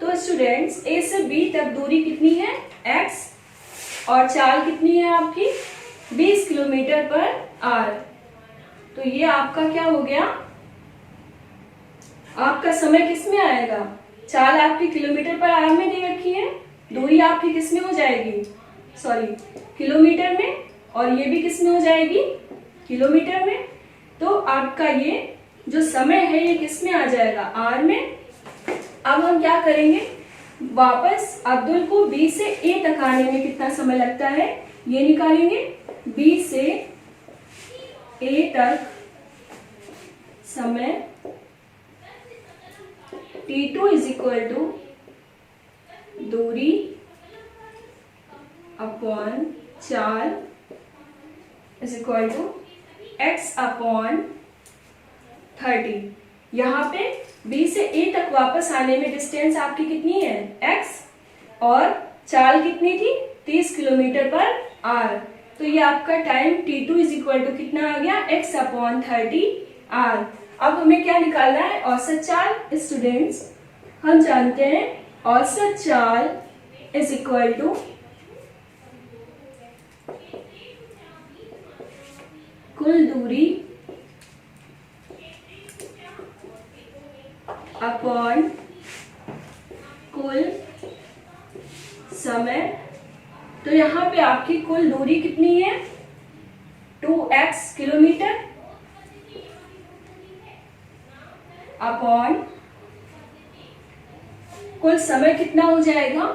तो स्टूडेंट्स, a से b तक दूरी कितनी है, x, और चाल कितनी है आपकी 20 किलोमीटर पर आर। तो ये आपका क्या हो गया, आपका समय किस में आएगा, चाल आपकी किलोमीटर पर आर में दे रखी है, दूरी आपकी किस में हो जाएगी, सॉरी किलोमीटर में, और ये भी किस में हो जाएगी, किलोमीटर में। तो आपका ये जो समय है ये किस में आ जाएगा, आर में। अब हम क्या करेंगे, वापस अब्दुल को बी से ए तक आने में कितना समय लगता है ये निकालेंगे। बी से ए तक समय t2 इज इक्वल टू दूरी अपॉन चाल is equal to x upon 30। यहाँ पे b से a तक वापस आने में डिस्टेंस आपकी कितनी है, x, और चाल कितनी थी 30 किलोमीटर पर r। तो ये आपका time t2 is equal to कितना आ गया, x अपॉन 30 r। अब हमें क्या निकालना है, औसत चाल। स्टूडेंट्स, हम जानते हैं औसत चाल इज इक्वल टू कुल दूरी अपॉन कुल समय तो यहाँ पे आपकी कुल दूरी कितनी है 2x किलोमीटर अपॉन कुल समय कितना हो जाएगा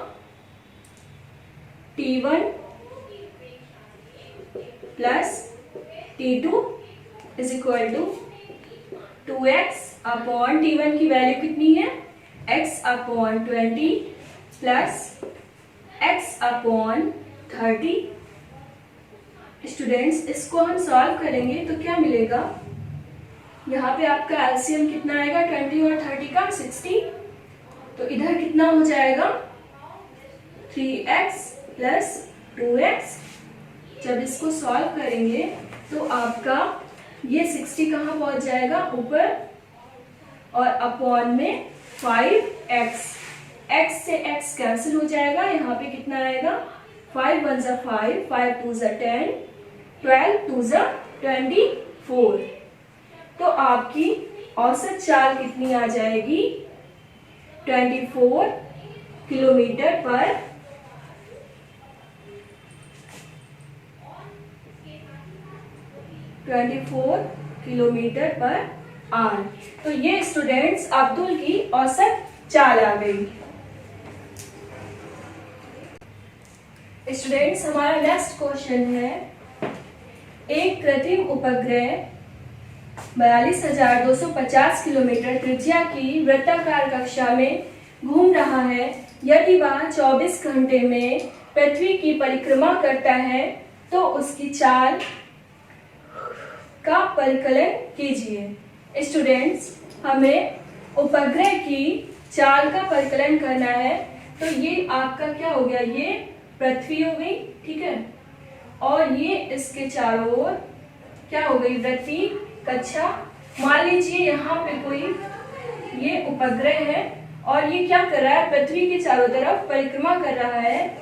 t1 plus t2 is equal to 2x upon t1 की वैल्यू कितनी है x upon 20 plus x upon 30। Students इसको हम सॉल्व करेंगे तो क्या मिलेगा, यहाँ पे आपका एलसीएम कितना आएगा 20 और 30 का 60, तो इधर कितना हो जाएगा 3x प्लस 2x। जब इसको सॉल्व करेंगे तो आपका ये 60 कहाँ पहुंच जाएगा ऊपर और अपॉन में 5x, x से x कैंसिल हो जाएगा, यहाँ पे कितना आएगा 5 1 ज़ा 5, 5 2 ज़ा 10, 12 2 ज़ा 24। तो आपकी औसत चाल कितनी आ जाएगी 24 किलोमीटर पर आवर। तो ये स्टूडेंट्स अब्दुल की औसत चाल आ गई। स्टूडेंट्स हमारा नेक्स्ट क्वेश्चन है, एक कृत्रिम उपग्रह 42,250 किलोमीटर त्रिज्या की वृत्ताकार कक्षा में घूम रहा है। यदि वह 24 घंटे में पृथ्वी की परिक्रमा करता है तो उसकी चाल का परिकलन कीजिए। स्टूडेंट्स हमें उपग्रह की चाल का परिकलन करना है, तो ये आपका क्या हो गया, ये पृथ्वी हो गई, ठीक है, और ये इसके चारों ओर क्या हो गई वृत्ती कक्षा। मान लीजिए यहाँ पे कोई ये उपग्रह है और ये क्या कर रहा है पृथ्वी के चारों तरफ परिक्रमा कर रहा है।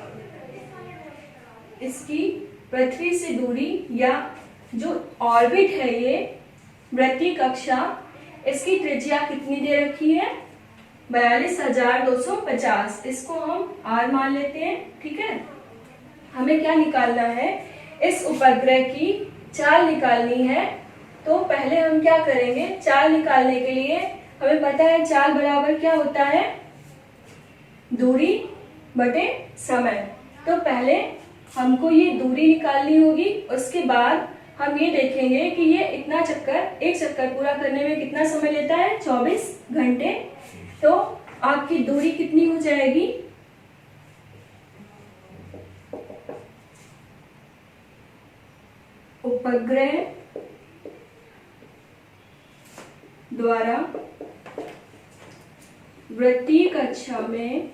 इसकी पृथ्वी से दूरी या जो ऑर्बिट है ये वृत्तीय कक्षा, इसकी त्रिज्या कितनी दे रखी है 42,250, इसको हम r मान लेते हैं, ठीक है। हमें क्या निकालना है, इस उपग्रह की चाल निकालनी है। तो पहले हम क्या करेंगे, चाल निकालने के लिए हमें पता है चाल बराबर क्या होता है दूरी बटे समय। तो पहले हमको ये दूरी निकालनी होगी, उसके बाद हम ये देखेंगे कि ये इतना चक्कर, एक चक्कर पूरा करने में कितना समय लेता है 24 घंटे। तो आपकी दूरी कितनी हो जाएगी उपग्रह द्वारा वृत्तीय कक्षा में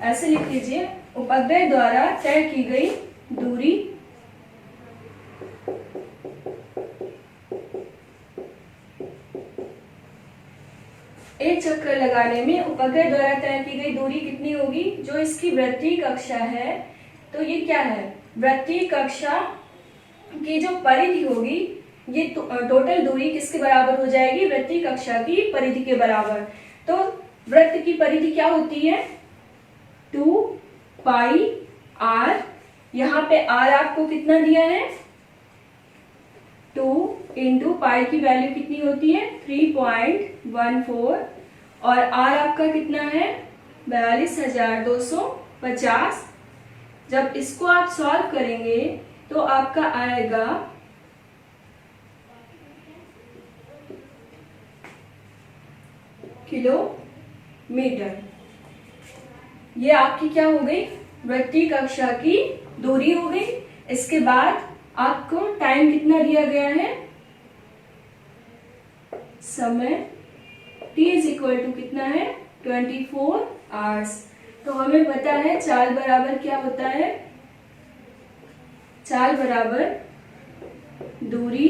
ऐसे लिख लीजिए, उपग्रह द्वारा तय की गई दूरी एक चक्कर लगाने में उपग्रह द्वारा तय की गई दूरी कितनी होगी, जो इसकी वृत्तीय कक्षा है। तो ये क्या है, वृत्तीय कक्षा की जो परिधि होगी ये टोटल दूरी किसके बराबर हो जाएगी, वृत्तीय कक्षा की परिधि के बराबर। तो वृत्त की परिधि क्या होती है 2 पाई r। यहाँ पे r आपको कितना दिया है 2 इंटू पाई की वैल्यू कितनी होती है 3.14 और r आपका कितना है 42,250। जब इसको आप सॉल्व करेंगे तो आपका आएगा किलोमीटर। ये आपकी क्या हो गई वृत्तीय कक्षा की दूरी हो गई। इसके बाद आपको टाइम कितना दिया गया है, समय t इज इक्वल टू कितना है 24 आवर्स। तो हमें पता है चाल बराबर क्या होता है, चाल बराबर दूरी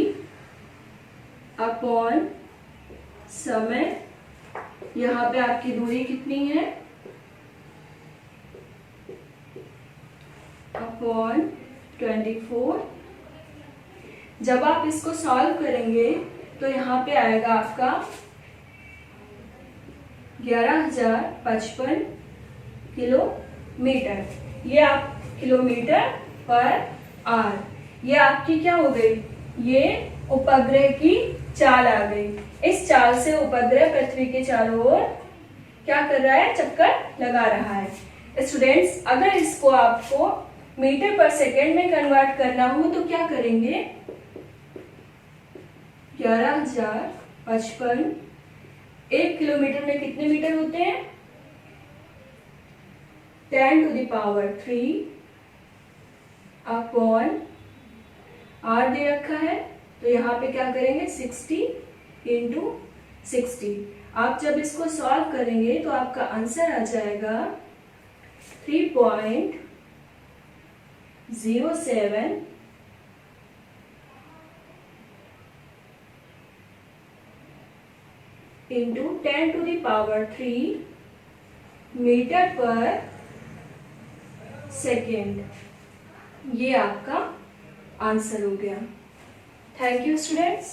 अपॉन समय। यहाँ पे आपकी दूरी कितनी है अपॉन 24। जब आप इसको सॉल्व करेंगे तो यहाँ पे आएगा आपका 11,055 किलोमीटर। ये आप किलोमीटर पर आवर, ये आपकी क्या हो गई, ये उपग्रह की चाल आ गई। इस चाल से उपग्रह पृथ्वी के चारों ओर क्या कर रहा है, चक्कर लगा रहा है। स्टूडेंट्स, अगर इसको आपको मीटर पर सेकेंड में कन्वर्ट करना हो तो क्या करेंगे, 11,055 1 किलोमीटर में कितने मीटर होते हैं, 10⁻³ अपॉन r दे रखा है, तो यहाँ पे क्या करेंगे 60 × 60। आप जब इसको सॉल्व करेंगे तो आपका आंसर आ जाएगा 3.07 × 10⁻³ मीटर पर सेकेंड। ये आपका आंसर हो गया। Thank you students.